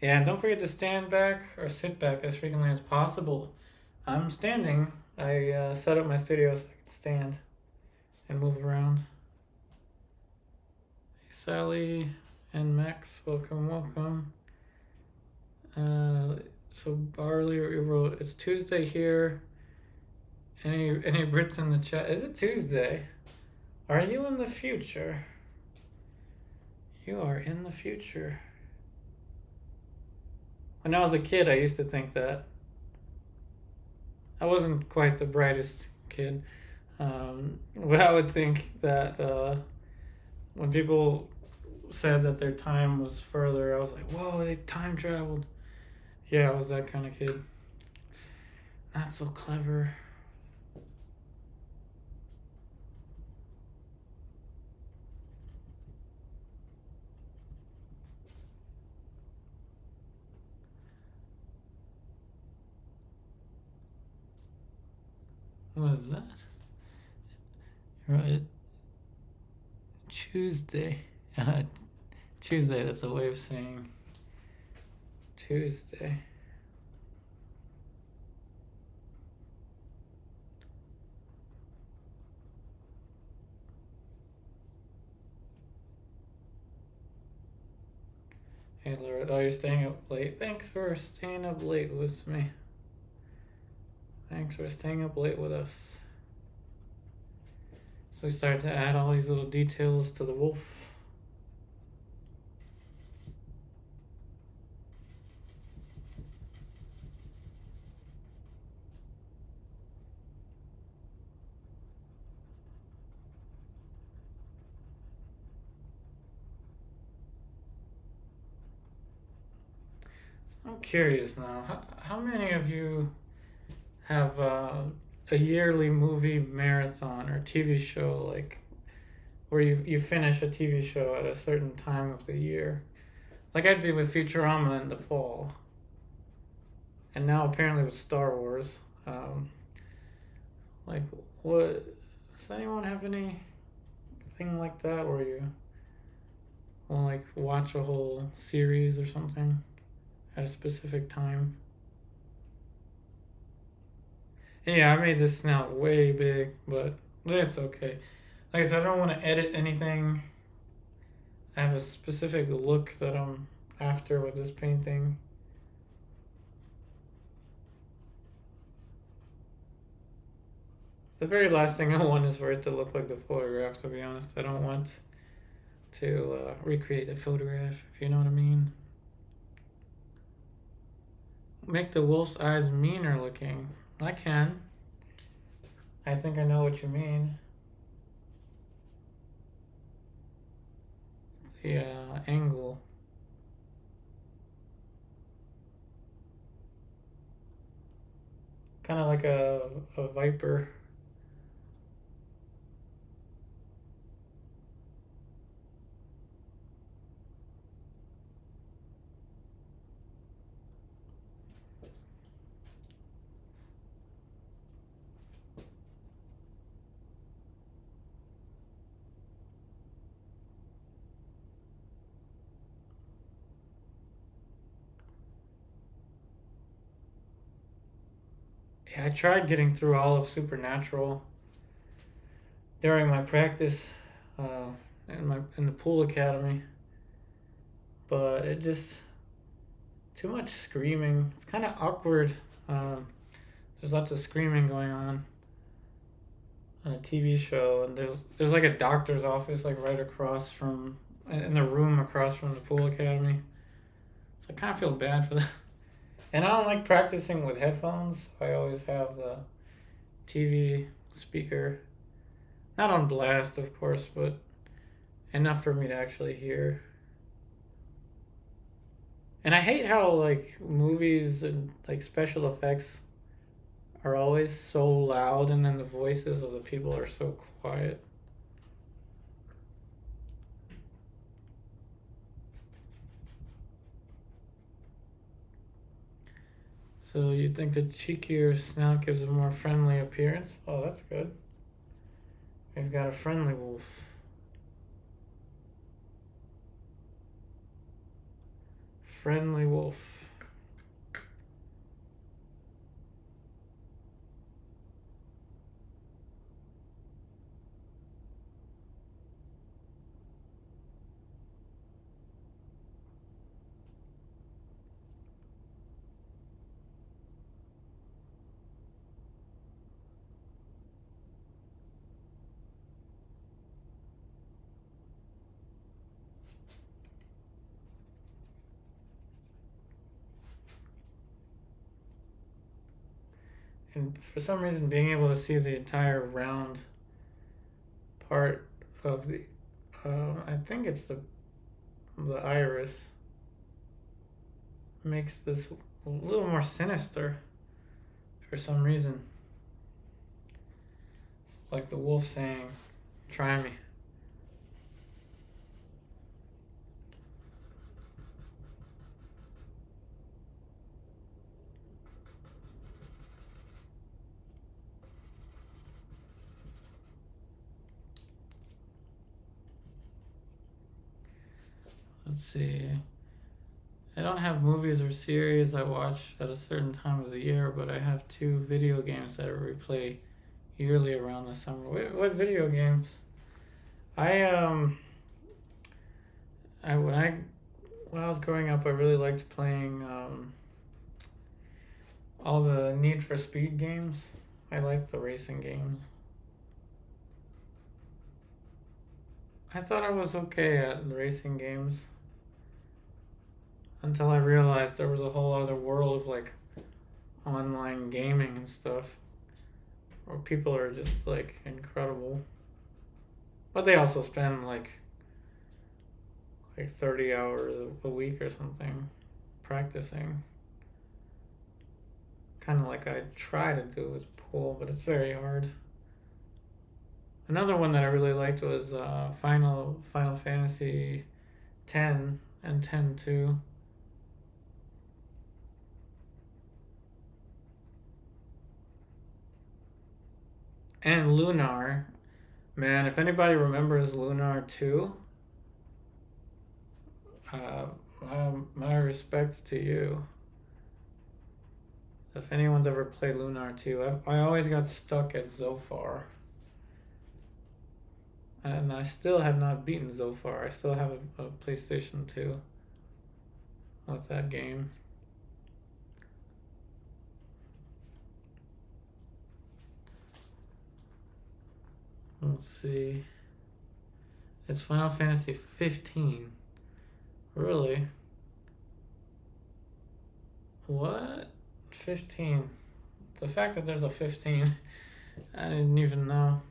Yeah, and don't forget to stand back or sit back as frequently as possible. I'm standing. I set up my studio so I can stand and move around. Hey, Sally and Max, welcome, welcome. So Barley wrote, it's Tuesday here. Any Brits in the chat? Is it Tuesday? Are you in the future? You are in the future. When I was a kid, I used to think that. I wasn't quite the brightest kid. But I would think that when people said that their time was further, I was like, whoa, they time traveled. Yeah, I was that kind of kid. Not so clever. What is that? Right. Tuesday. Tuesday, that's a way of saying Tuesday. Hey, Lord, oh, you're staying up late. Thanks for staying up late with me. Thanks for staying up late with us. So we started to add all these little details to the wolf. I'm curious now, how many of you have a yearly movie marathon or TV show, like where you finish a TV show at a certain time of the year? Like I did with Futurama in the fall. And now apparently with Star Wars. Like, what, does anyone have anything like that where you will like watch a whole series or something at a specific time? Yeah, I made this snout way big, but it's okay. Like I said, I don't want to edit anything. I have a specific look that I'm after with this painting. The very last thing I want is for it to look like the photograph, to be honest. I don't want to recreate the photograph, if you know what I mean. Make the wolf's eyes meaner looking. I can. I think I know what you mean. The angle. Kind of like a viper. Yeah, I tried getting through all of Supernatural during my practice in the pool academy, but it just too much screaming. It's kind of awkward. There's lots of screaming going on a TV show, and there's like a doctor's office like right across from in the room across from the pool academy. So I kind of feel bad for that. And I don't like practicing with headphones. I always have the TV speaker, not on blast, of course, but enough for me to actually hear. And I hate how like movies and like special effects are always so loud and then the voices of the people are so quiet. So you think the cheekier snout gives a more friendly appearance? Oh, that's good. We've got a friendly wolf. Friendly wolf. And for some reason, being able to see the entire round part of the, I think it's the iris, makes this a little more sinister for some reason. It's like the wolf saying, "Try me." Let's see. I don't have movies or series I watch at a certain time of the year, but I have 2 video games that I replay yearly around the summer. What video games? I I when I was growing up, I really liked playing all the Need for Speed games. I like the racing games. I thought I was okay at racing games until I realized there was a whole other world of like online gaming and stuff where people are just like incredible. But they also spend like 30 hours a week or something practicing. Kind of like I try to do with pool, but it's very hard. Another one that I really liked was Final Fantasy 10 and 10-2. And Lunar. Man, if anybody remembers Lunar 2, my respect to you. If anyone's ever played Lunar 2, I always got stuck at Zophar. And I still have not beaten Zophar. I still have a PlayStation 2 with that game. Let's see. It's Final Fantasy 15. Really? What? 15. The fact that there's a 15, I didn't even know.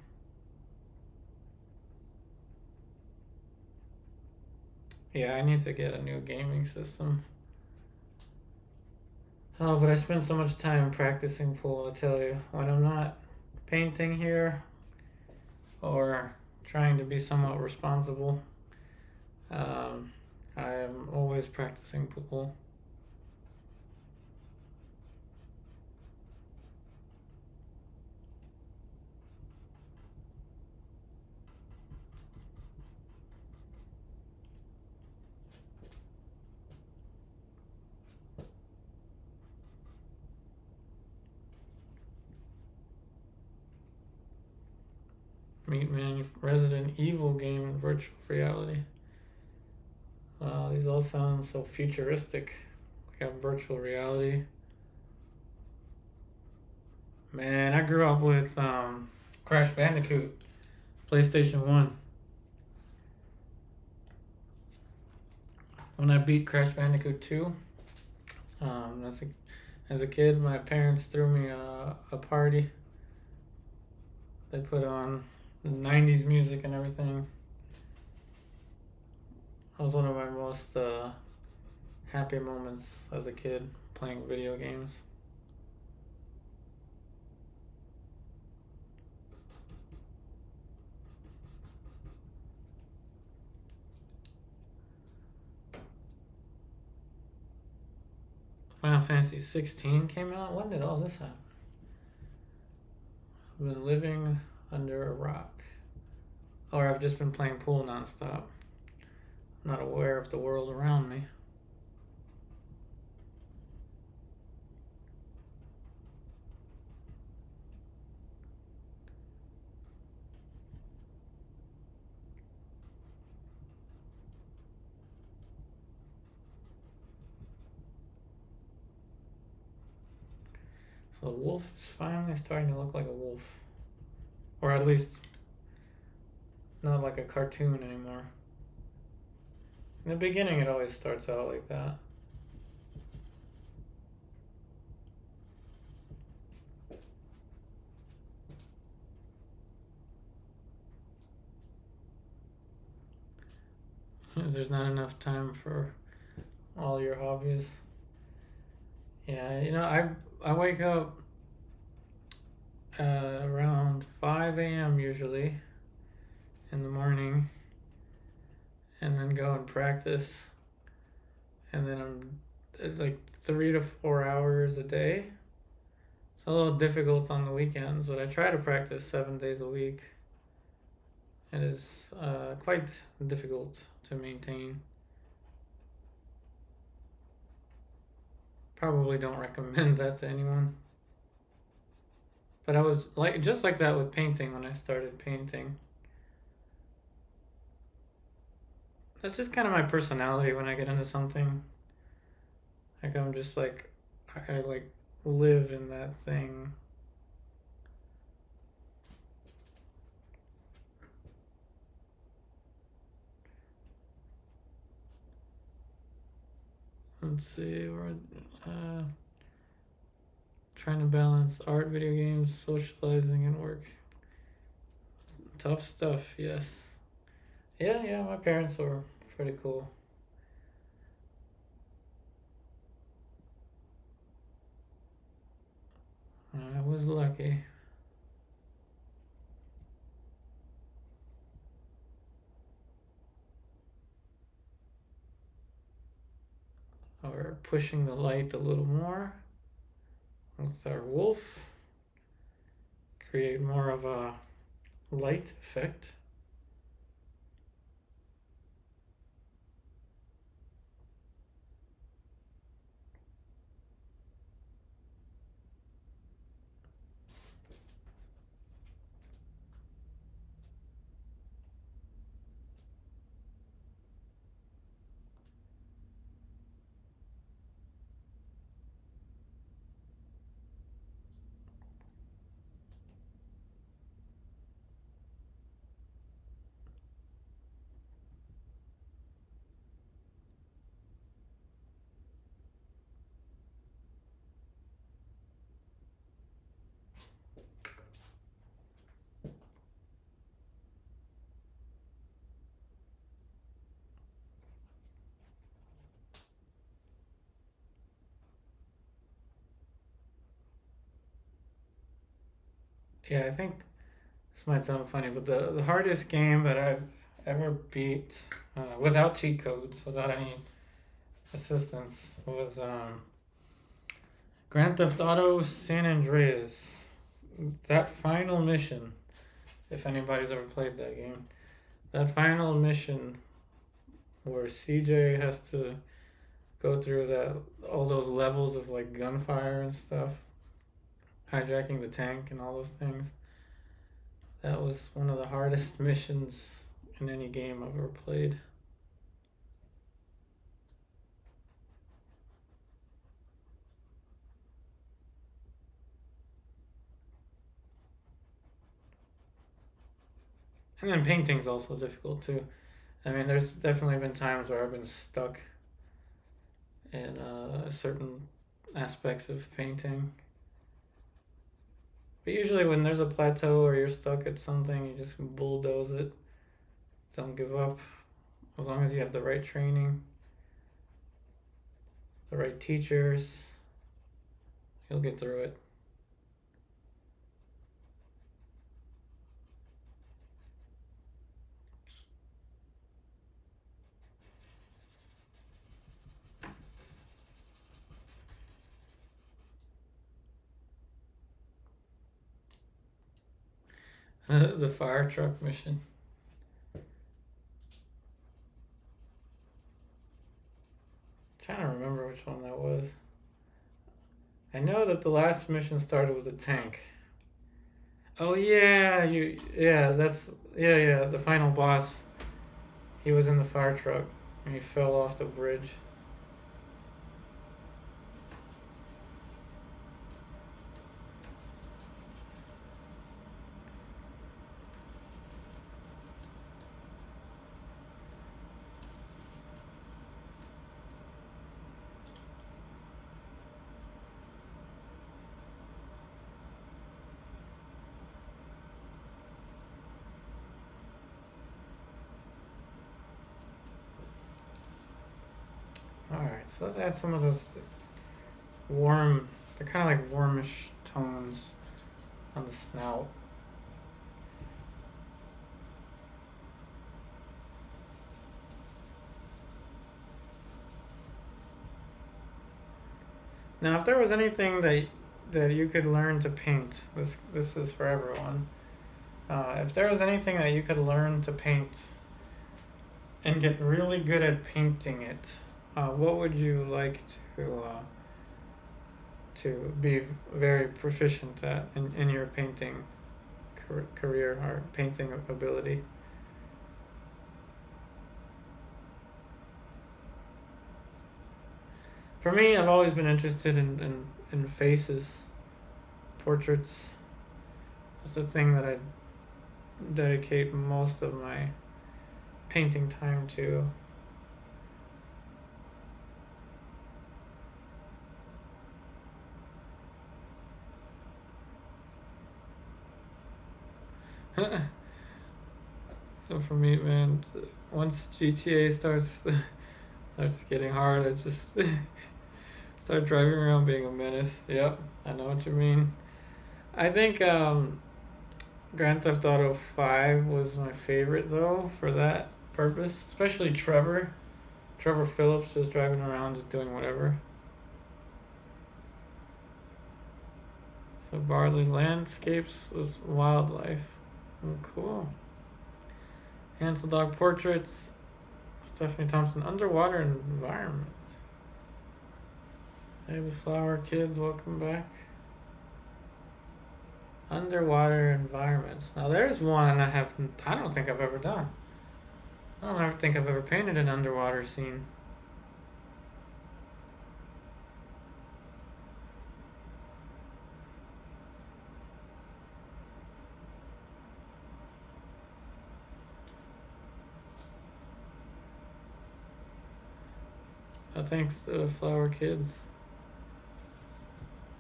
Yeah, I need to get a new gaming system. Oh, but I spend so much time practicing pool, I tell you. When I'm not painting here or trying to be somewhat responsible, I am always practicing pool. Meatman Resident Evil game in virtual reality. Wow, these all sound so futuristic. We got virtual reality. Man, I grew up with Crash Bandicoot, PlayStation 1. When I beat Crash Bandicoot 2, as a kid, my parents threw me a party. They put on the 90s music and everything. That was one of my most happy moments as a kid playing video games. Final Fantasy 16 came out? When did all this happen? I've been living under a rock. Or I've just been playing pool nonstop. I'm not aware of the world around me. So the wolf is finally starting to look like a wolf. Or at least not like a cartoon anymore. In the beginning it always starts out like that. There's not enough time for all your hobbies. Yeah, you know, I wake up around 5 a.m. usually in the morning, and then go and practice, and then it's like 3 to 4 hours a day. It's a little difficult on the weekends, but I try to practice 7 days a week. It is quite difficult to maintain. Probably don't recommend that to anyone. But I was just like that with painting when I started painting. That's just kind of my personality when I get into something. Like I'm just like, I like live in that thing. Let's see, we're trying to balance art, video games, socializing, and work. Tough stuff, yes. Yeah, my parents were pretty cool. I was lucky. We're pushing the light a little more with our wolf. Create more of a light effect. Yeah, I think this might sound funny, but the hardest game that I've ever beat without cheat codes, without any assistance, was Grand Theft Auto San Andreas. That final mission, if anybody's ever played that game, that final mission where CJ has to go through all those levels of like gunfire and stuff, hijacking the tank and all those things. That was one of the hardest missions in any game I've ever played. And then painting's also difficult too. I mean, there's definitely been times where I've been stuck in certain aspects of painting. But usually when there's a plateau or you're stuck at something, you just bulldoze it. Don't give up. As long as you have the right training. right teachers, you'll get through it. The fire truck mission. Trying to remember which one that was. I know that the last mission started with a tank. Oh yeah, the final boss. He was in the fire truck and he fell off the bridge. Alright, so let's add some of those warm, they're kind of like warmish tones on the snout. Now, if there was anything that you could learn to paint, this is for everyone. If there was anything that you could learn to paint and get really good at painting it, what would you like to be very proficient at in your painting career or painting ability? For me, I've always been interested in faces, portraits. It's the thing that I dedicate most of my painting time to. So for me, man, once GTA starts getting hard, I just start driving around being a menace. Yep, I know what you mean. I think Grand Theft Auto 5 was my favorite though for that purpose, especially Trevor Phillips just driving around just doing whatever. So Barley Landscapes was wildlife. Oh, cool. Hansel Dog Portraits, Stephanie Thompson, underwater environment. Hey, the Flower Kids, welcome back. Underwater environments. Now there's one I don't think I've ever done. I don't ever think I've ever painted an underwater scene. Thanks, Flower Kids.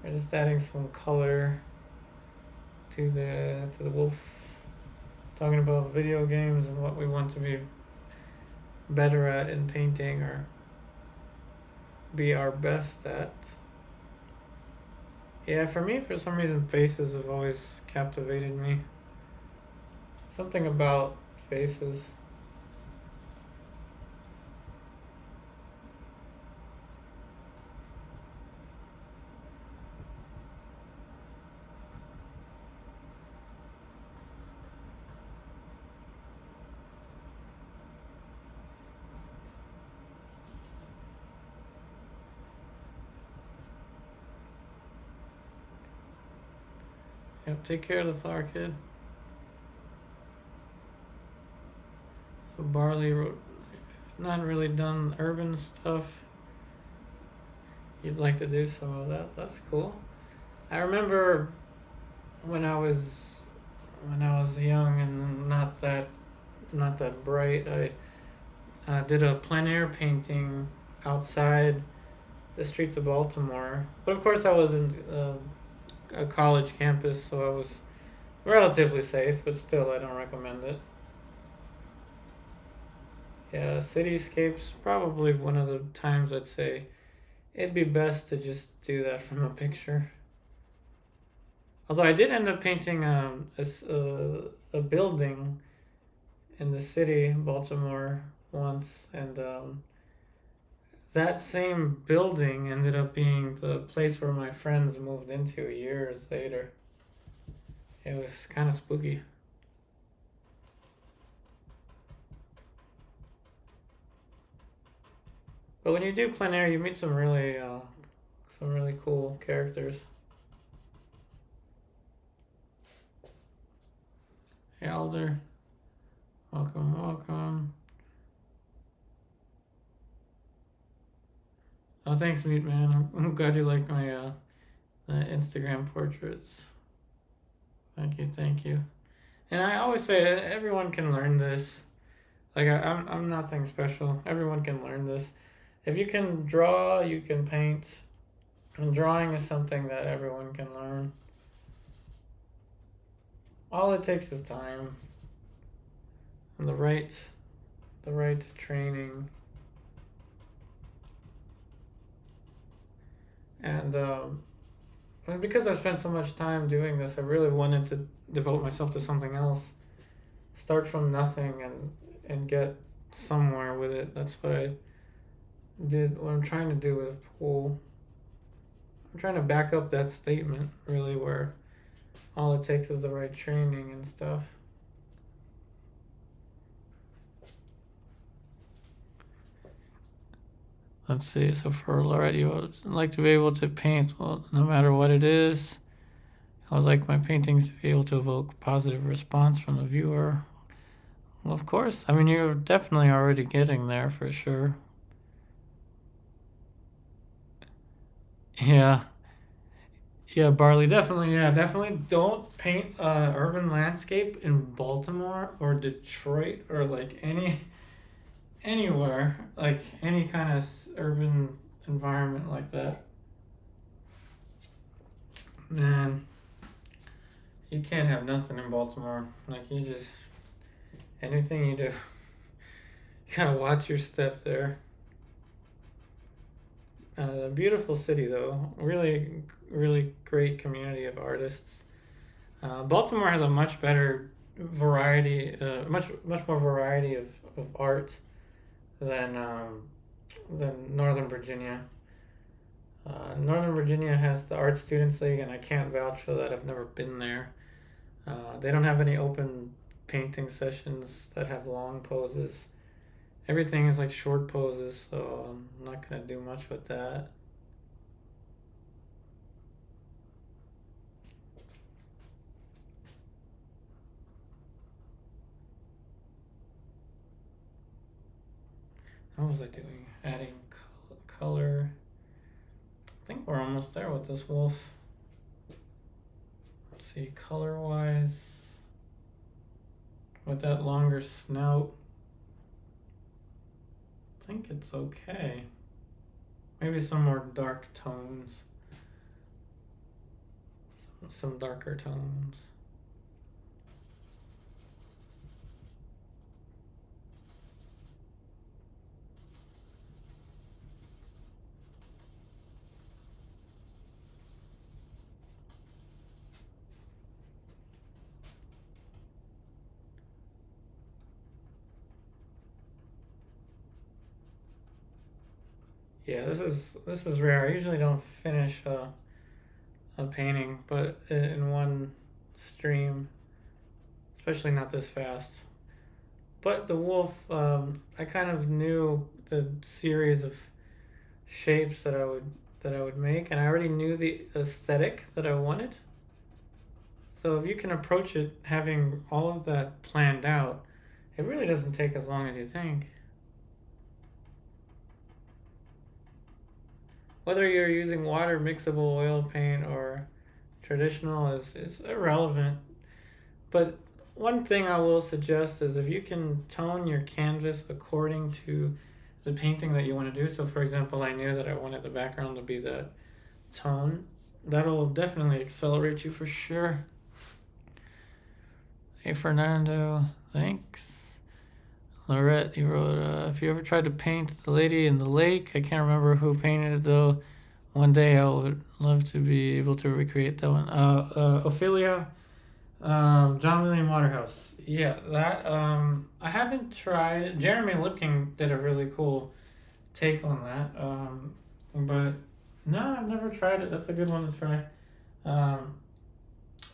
We're just adding some color to the wolf. Talking about video games and what we want to be better at in painting or be our best at. Yeah, for me, for some reason, faces have always captivated me. Something about faces. Yep, take care of the Flower Kid. So Barley wrote, not really done urban stuff. You'd like to do some of that. That's cool. I remember when I was young and not that bright, I did a plein air painting outside the streets of Baltimore. But of course, I was in a college campus, so I was relatively safe, but still, I don't recommend it. Yeah, cityscapes, probably one of the times I'd say it'd be best to just do that from a picture. Although I did end up painting a building in the city, Baltimore, once, and that same building ended up being the place where my friends moved into years later. It was kind of spooky. But when you do plein air, you meet some really cool characters. Hey, Alder. Welcome, welcome. Oh, thanks, Mute Man. I'm glad you like my Instagram portraits. Thank you, thank you. And I always say everyone can learn this. Like I'm nothing special. Everyone can learn this. If you can draw, you can paint. And drawing is something that everyone can learn. All it takes is time and the right training. And because I've spent so much time doing this, I really wanted to devote myself to something else. Start from nothing and get somewhere with it. That's what I did. What I'm trying to do with pool. I'm trying to back up that statement, really, where all it takes is the right training and stuff. Let's see, so for Lorette, you would like to be able to paint, well, no matter what it is. I would like my paintings to be able to evoke positive response from the viewer. Well, of course. I mean, you're definitely already getting there for sure. Yeah. Yeah, Barley, definitely. Yeah, definitely don't paint urban landscape in Baltimore or Detroit or like anywhere, like any kind of urban environment like that. Man, you can't have nothing in Baltimore. Like you just anything you do, you gotta watch your step there. Beautiful city though, really great community of artists. Baltimore has a much better variety, much more variety of art than Northern Virginia. Northern Virginia has the Art Students League, and I can't vouch for that. I've never been there. They don't have any open painting sessions that have long poses. Everything is like short poses, so I'm not gonna do much with that. What was I doing? Adding color. I think we're almost there with this wolf. Let's see, color wise, with that longer snout, I think it's okay. Maybe some more dark tones. Some darker tones. Yeah, this is rare. I usually don't finish a painting, but in one stream, especially not this fast. But the wolf, I kind of knew the series of shapes that I would make, and I already knew the aesthetic that I wanted. So if you can approach it having all of that planned out, it really doesn't take as long as you think. Whether you're using water mixable oil paint or traditional is irrelevant. But one thing I will suggest is if you can tone your canvas according to the painting that you want to do. So for example, I knew that I wanted the background to be that tone. That'll definitely accelerate you for sure. Hey Fernando, thanks. Lorette, you wrote, if you ever tried to paint the lady in the lake, I can't remember who painted it though. One day I would love to be able to recreate that one. Ophelia, John William Waterhouse. Yeah, that, I haven't tried. Jeremy Lipkin did a really cool take on that. But no, I've never tried it. That's a good one to try. Um,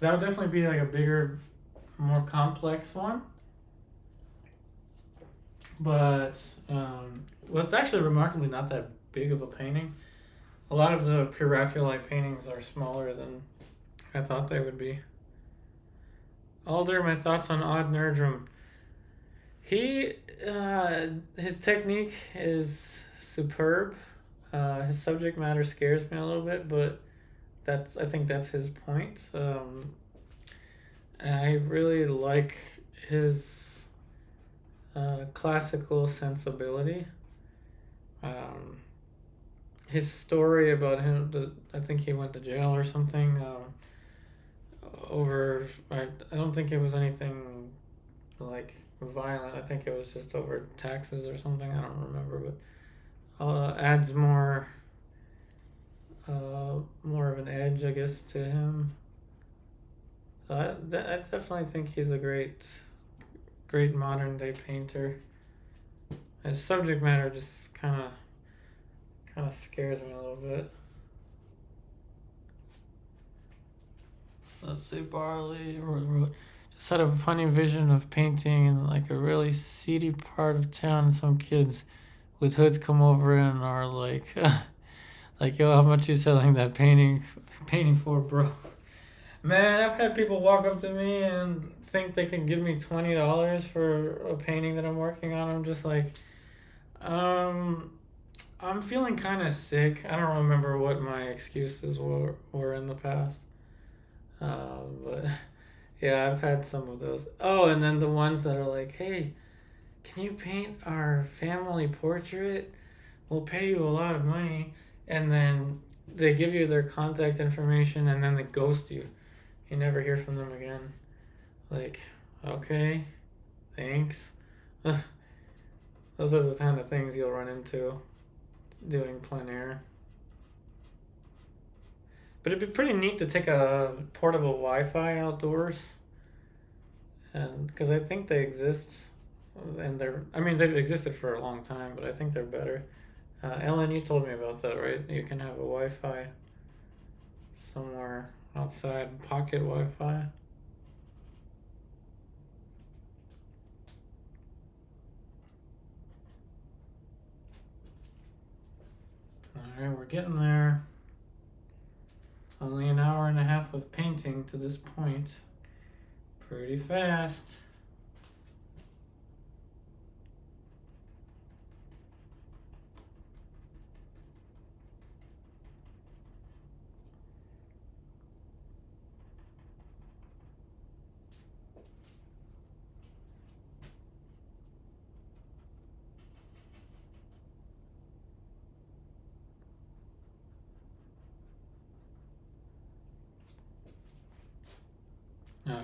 that would definitely be like a bigger, more complex one. But well, it's actually remarkably not that big of a painting. A lot of the pre-Raphaelite paintings are smaller than I thought they would be. Alder, my thoughts on Odd Nerdrum. He, his technique is superb. His subject matter scares me a little bit, but I think that's his point. I really like his classical sensibility. Um, his story about him, I think he went to jail or something. I don't think it was anything like violent. I think it was just over taxes or something. I don't remember, but adds more of an edge, I guess, to him. So I definitely think he's a great modern day painter. His subject matter just kind of scares me a little bit. Let's see, Barley just had a funny vision of painting in like a really seedy part of town, and some kids with hoods come over and are like, like, yo, how much you selling that painting for, bro? Man, I've had people walk up to me and think they can give me $20 for a painting that I'm working on. I'm just like, I'm feeling kind of sick. I don't remember what my excuses were in the past. But yeah, I've had some of those. Oh, and then the ones that are like, hey, can you paint our family portrait? We'll pay you a lot of money. And then they give you their contact information and then they ghost you. You never hear from them again. Like, okay, thanks. Those are the kind of things you'll run into doing plein air. But it'd be pretty neat to take a portable Wi-Fi outdoors, and because I think they exist, and they've existed for a long time, but I think they're better. Ellen, you told me about that, right? You can have a Wi-Fi somewhere outside, pocket Wi-Fi. All right, we're getting there. Only an hour and a half of painting to this point. Pretty fast.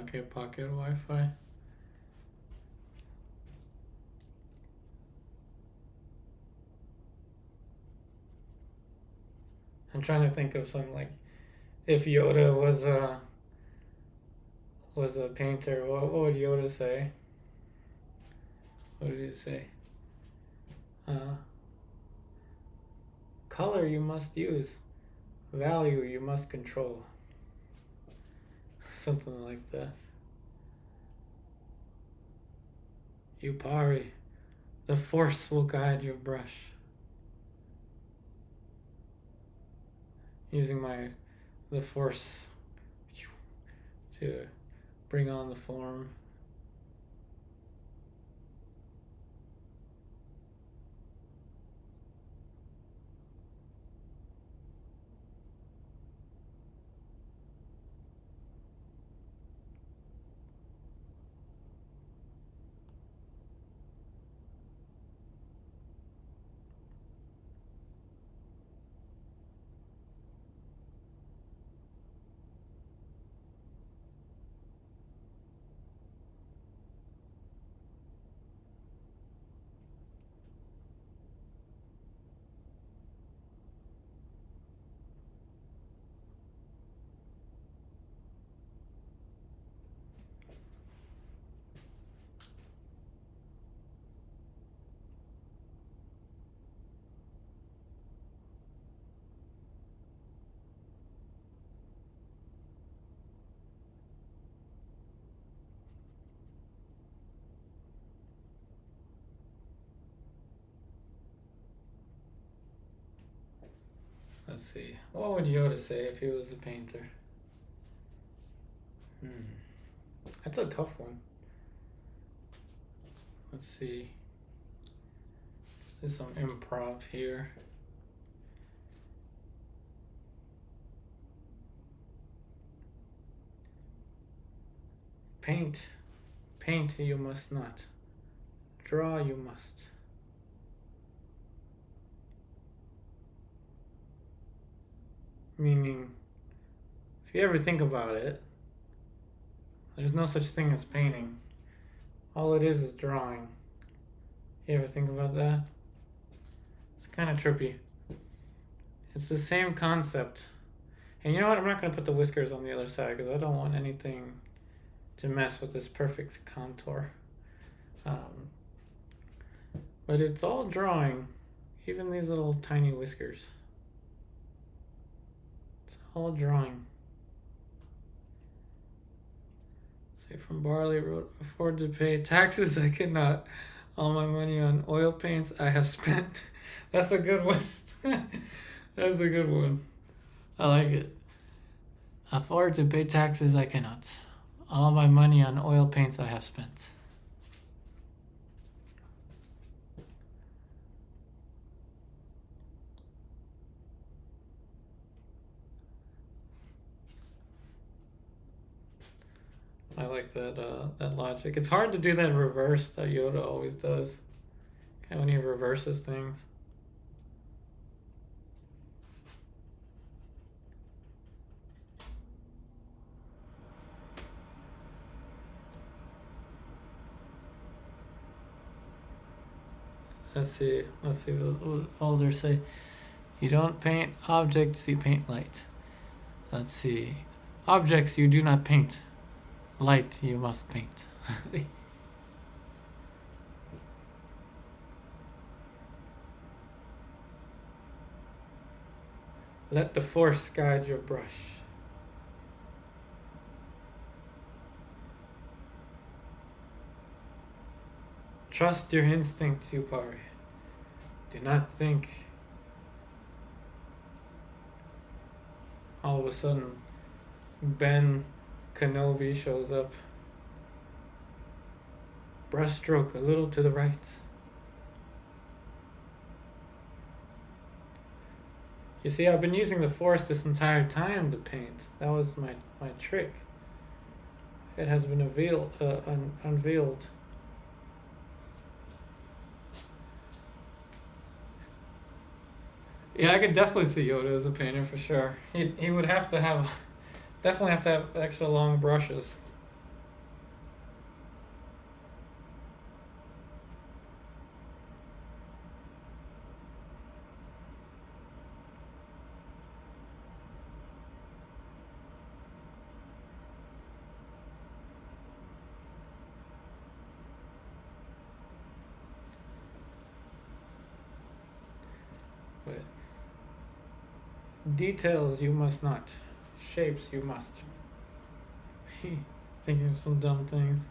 Okay, pocket Wi-Fi. I'm trying to think of some, like, if Yoda was a painter, what would Yoda say? What did he say? Color you must use, value you must control. Something like that. Yupari, the force will guide your brush. Using the force to bring on the form. Let's see. What would Yoda say if he was a painter? That's a tough one. Let's see. Let's do some improv here. Paint. Paint you must not. Draw you must. Meaning, if you ever think about it, there's no such thing as painting. All it is drawing. You ever think about that? It's kind of trippy. It's the same concept. And you know what? I'm not going to put the whiskers on the other side because I don't want anything to mess with this perfect contour. But it's all drawing. Even these little tiny whiskers. It's all drawing. Say from barley wrote, afford to pay taxes I cannot. All my money on oil paints I have spent. That's a good one. That's a good one. I like it. Afford to pay taxes I cannot. All my money on oil paints I have spent. I like that logic. It's hard to do that reverse that Yoda always does. Kind of when he reverses things. Let's see what elders say. You don't paint objects, you paint light. Let's see. Objects you do not paint. Light you must paint. Let the force guide your brush. Trust your instinct, Yupari. Do not think all of a sudden Ben Kenobi shows up. Brushstroke a little to the right. You see, I've been using the force this entire time to paint. That was my trick. It has been unveiled. Yeah, I could definitely see Yoda as a painter for sure. He would have to have, definitely have to have extra long brushes. But details you must not. Shapes you must. Thinking of some dumb things.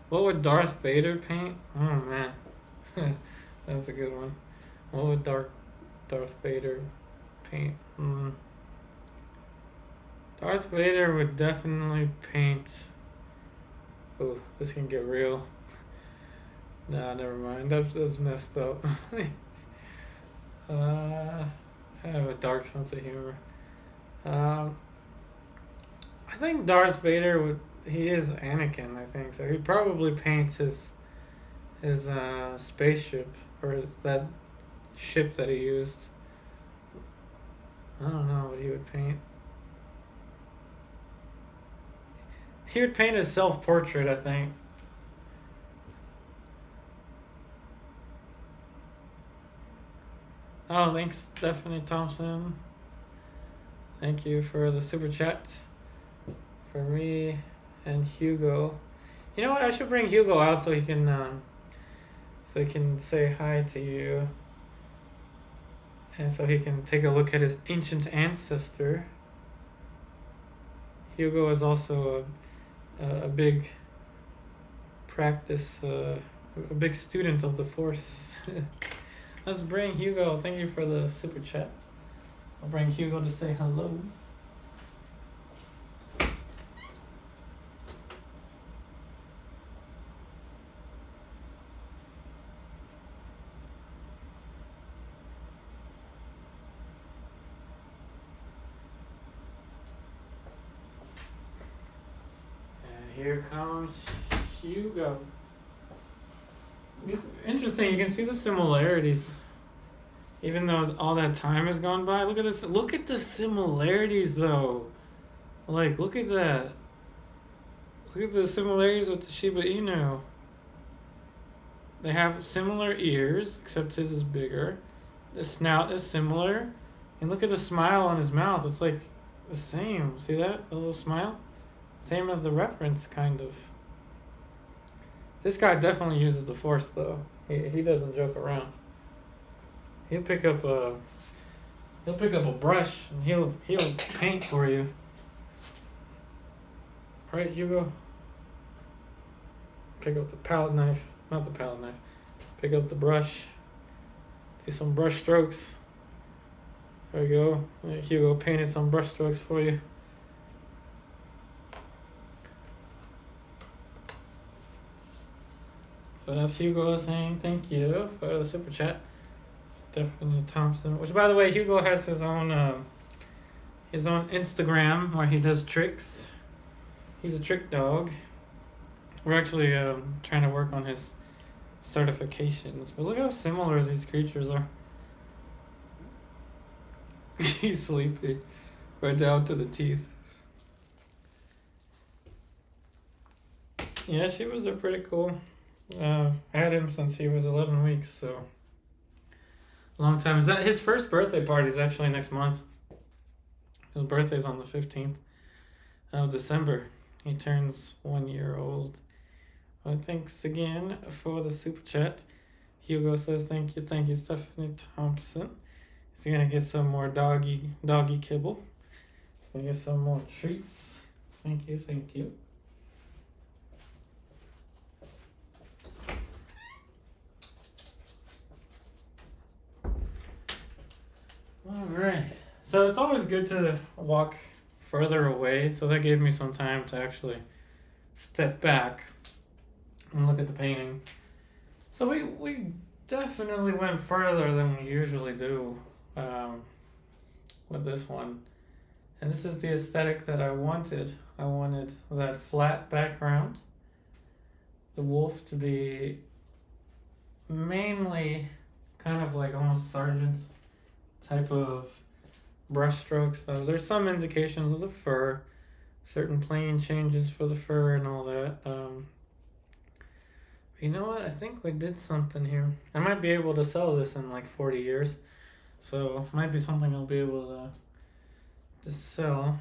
What would Darth Vader paint? Oh man. That's a good one. What would Darth Vader paint? Darth Vader would definitely paint. Oh, this can get real. Nah, never mind. That's messed up. I have a dark sense of humor. I think Darth Vader would. He is Anakin, I think. So he'd probably paint his spaceship or that ship that he used. I don't know what he would paint. He would paint his self-portrait, I think. Oh, thanks, Stephanie Thompson. Thank you for the super chat. For me and Hugo. You know what? I should bring Hugo out so he can say hi to you. And so he can take a look at his ancient ancestor. Hugo is also a big practice, a big student of the Force. Let's bring Hugo. Thank you for the super chat. I'll bring Hugo to say hello. And here comes Hugo. Interesting, you can see the similarities. Even though all that time has gone by, look at this. Look at the similarities, though. Like, look at that. Look at the similarities with the Shiba Inu. They have similar ears, except his is bigger. The snout is similar. And look at the smile on his mouth. It's like the same. See that? The little smile? Same as the reference, kind of. This guy definitely uses the Force, though. He doesn't joke around. He'll pick up a brush and he'll paint for you. Right, Hugo? Pick up the palette knife. Not the palette knife. Pick up the brush. Do some brush strokes. There we go. Hugo painted some brush strokes for you. So that's Hugo saying thank you for the super chat. Stephanie Thompson. Which, by the way, Hugo has his own Instagram where he does tricks. He's a trick dog. We're actually trying to work on his certifications. But look how similar these creatures are. He's sleepy. Right down to the teeth. Yeah, Shibas are pretty cool. I had him since he was 11 weeks, so long time. Is that his first birthday party is actually next month. His birthday's on the 15th of December. He turns 1 year old. Well, thanks again for the super chat. Hugo says thank you, Stephanie Thompson. He's gonna get some more doggy kibble. Gonna get some more treats. Thank you. All right. So it's always good to walk further away. So that gave me some time to actually step back and look at the painting. So we definitely went further than we usually do with this one. And this is the aesthetic that I wanted. I wanted that flat background. The wolf to be mainly kind of like almost Sargent's type of brush strokes. So there's some indications of the fur, certain plane changes for the fur and all that. You know what? I think we did something here. I might be able to sell this in like 40 years. So it might be something I'll be able to sell.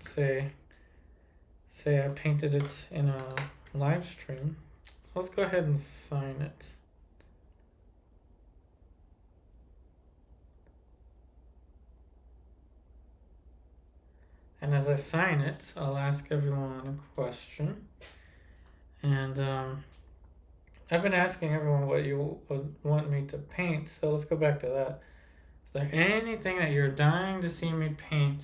Say I painted it in a live stream. So let's go ahead and sign it. And as I sign it, I'll ask everyone a question. And I've been asking everyone what you would want me to paint, so let's go back to that. Is there anything that you're dying to see me paint?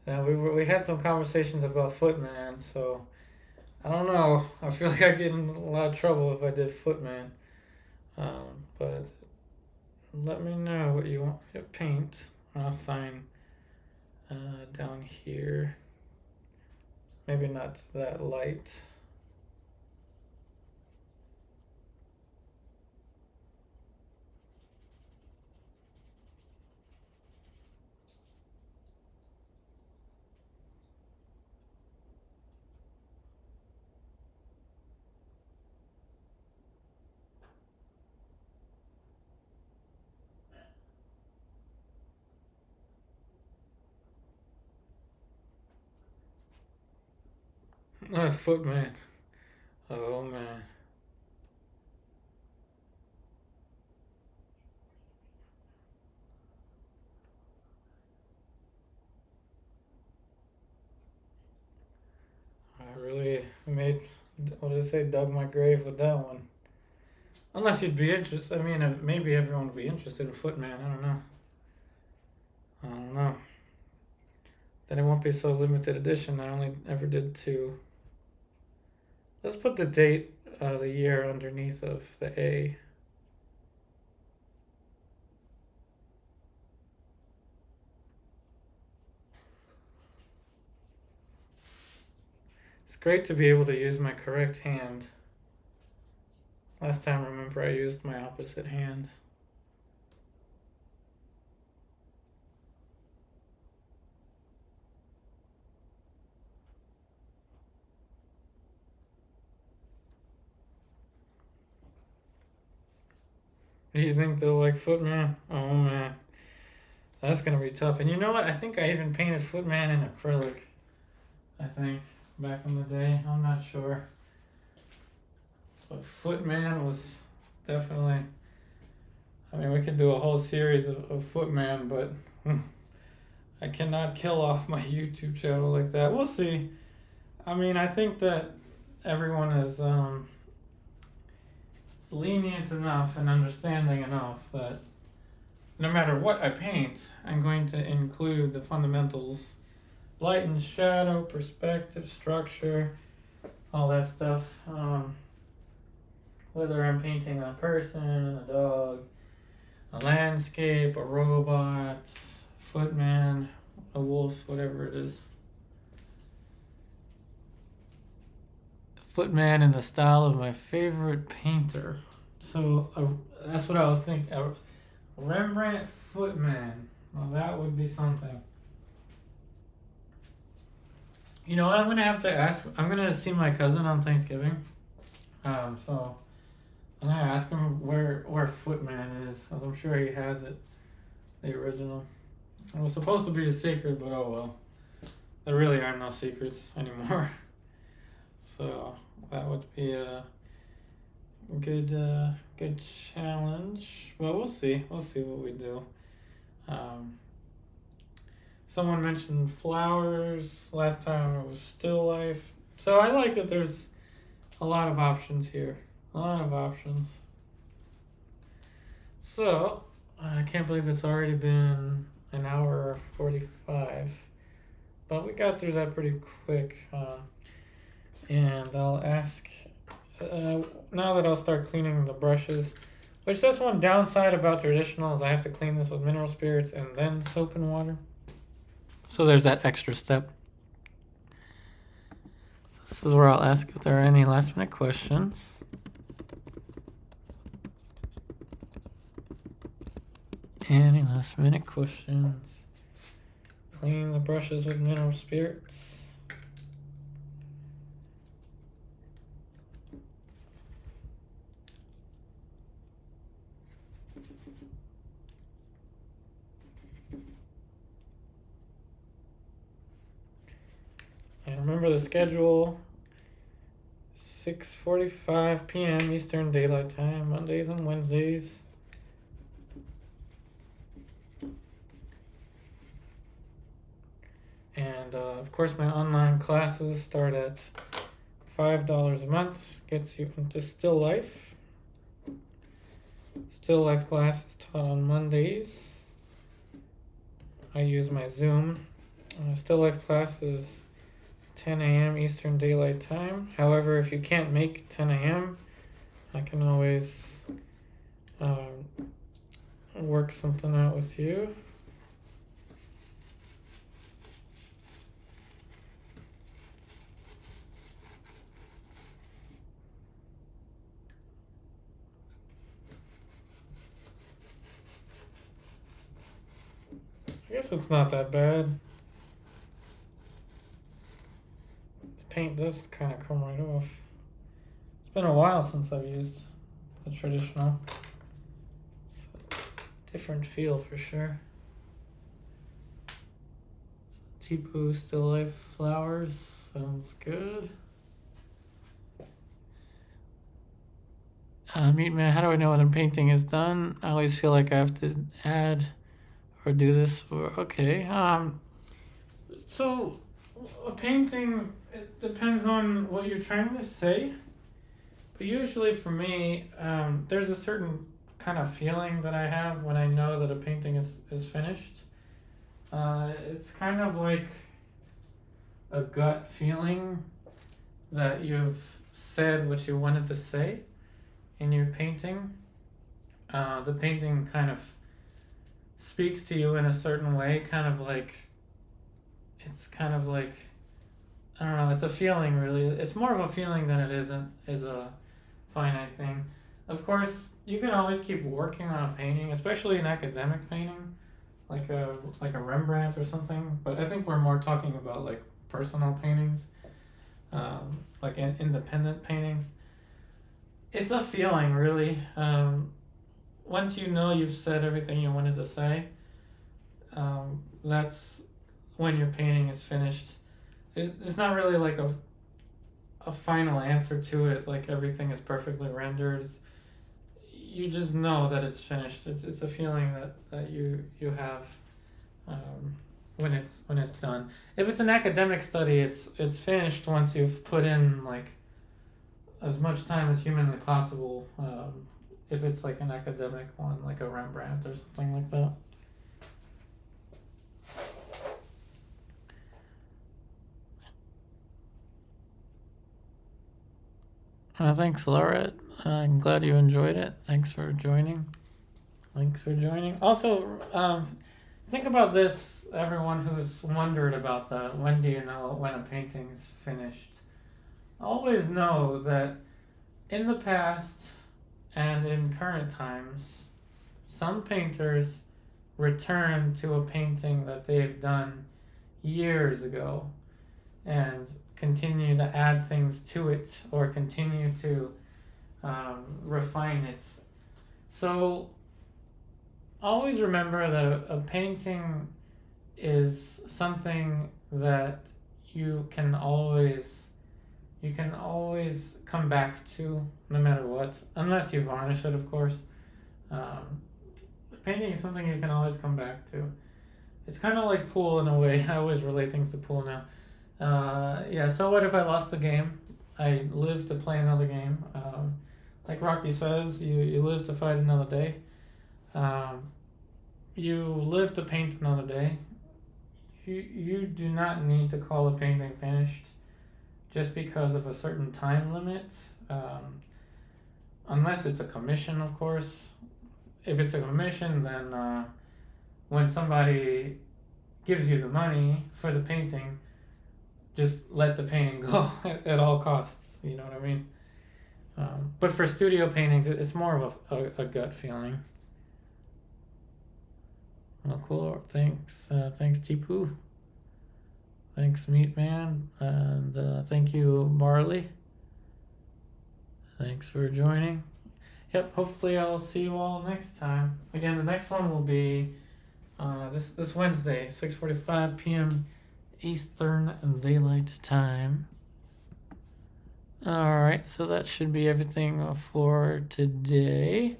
We had some conversations about Footman, so I don't know. I feel like I'd get in a lot of trouble if I did Footman. But let me know what you want me to paint. I'll sign down here. Maybe not that light. Footman. Oh man. I really made, what did I say, dug my grave with that one. Unless you'd be interested. I mean, maybe everyone would be interested in Footman. I don't know. I don't know. Then it won't be so limited edition. I only ever did 2. Let's put the date, the year underneath of the A. It's great to be able to use my correct hand. Last time, remember, I used my opposite hand. Do you think they'll like Footman? Oh man, that's gonna be tough. And you know what? I think I even painted Footman in acrylic. I think back in the day. I'm not sure. But Footman was definitely. I mean, we could do a whole series of Footman, but I cannot kill off my YouTube channel like that. We'll see. I mean, I think that everyone is lenient enough and understanding enough that no matter what I paint, I'm going to include the fundamentals: light and shadow, perspective, structure, all that stuff. Whether I'm painting a person, a dog, a landscape, a robot, Footman, a wolf, whatever it is. Footman in the style of my favorite painter. So that's what I was thinking. A Rembrandt Footman. Well, that would be something. You know what? I'm gonna have to ask. I'm gonna see my cousin on Thanksgiving. So I'm gonna ask him where Footman is, as I'm sure he has it, the original. It was supposed to be a secret, but oh well. There really are no secrets anymore. So that would be a good challenge. Well, we'll see. We'll see what we do. Someone mentioned flowers. Last time it was still life. So I like that there's a lot of options here. A lot of options. So I can't believe it's already been an hour 45. But we got through that pretty quick. And I'll ask, now that I'll start cleaning the brushes, which that's one downside about traditional is I have to clean this with mineral spirits and then soap and water. So there's that extra step. So this is where I'll ask if there are any last minute questions. Any last minute questions? Clean the brushes with mineral spirits. And remember the schedule, 6:45 p.m. Eastern Daylight Time, Mondays and Wednesdays. And of course my online classes start at $5 a month, gets you into still life. Still life classes taught on Mondays. I use my Zoom. Still life classes 10 a.m. Eastern Daylight Time. However, if you can't make 10 a.m., I can always work something out with you. I guess it's not that bad. Paint does kind of come right off. It's been a while since I've used the traditional. It's a different feel for sure. Tipu Still Life Flowers sounds good. Meat Man, how do I know when a painting is done? I always feel like I have to add or do this. Or okay. So a painting, it depends on what you're trying to say. But usually for me, there's a certain kind of feeling that I have when I know that a painting is finished. It's kind of like a gut feeling that you've said what you wanted to say in your painting. The painting kind of speaks to you in a certain way, it's kind of like, I don't know, it's a feeling really. It's more of a feeling than it is a finite thing. Of course, you can always keep working on a painting, especially an academic painting, like a Rembrandt or something. But I think we're more talking about like personal paintings, like independent paintings. It's a feeling, really. Once you know you've said everything you wanted to say, that's when your painting is finished. There's not really like a final answer to it, like everything is perfectly rendered. You just know that it's finished. It's a feeling that you have when it's done. If it's an academic study, it's finished once you've put in like as much time as humanly possible. If it's like an academic one, like a Rembrandt or something like that. Thanks, Laura. I'm glad you enjoyed it. Thanks for joining. Also, think about this, everyone who's wondered about that. When do you know when a painting's finished? Always know that in the past and in current times, some painters return to a painting that they've done years ago and continue to add things to it or continue to refine it. So always remember that a painting is something that you can always come back to, no matter what, unless you varnish it, of course. Painting is something you can always come back to. It's kind of like pool in a way. I always relate things to pool now. Yeah, so what if I lost the game? I live to play another game. Like Rocky says, you live to fight another day. You live to paint another day. You do not need to call a painting finished just because of a certain time limit. Unless it's a commission, of course. If it's a commission, then when somebody gives you the money for the painting, just let the painting go at all costs. You know what I mean? But for studio paintings, it's more of a gut feeling. Oh, cool. Thanks, Tipu. Thanks, Meat Man, and thank you, Barley. Thanks for joining. Yep. Hopefully, I'll see you all next time. Again, the next one will be this Wednesday, 6:45 p.m. Eastern Daylight Time. Alright, so that should be everything for today.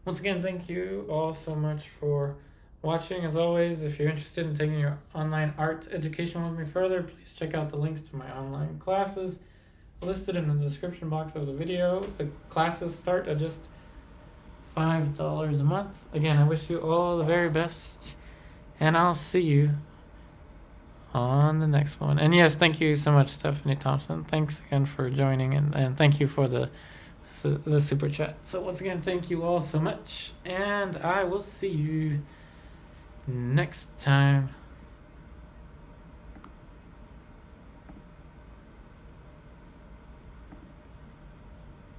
Once again, thank you all so much for watching. As always, if you're interested in taking your online art education with me further, please check out the links to my online classes listed in the description box of the video. The classes start at just $5 a month. Again, I wish you all the very best, and I'll see you on the next one. And yes, thank you so much, Stephanie Thompson. Thanks again for joining, and thank you for the super chat. So once again, thank you all so much, and I will see you next time.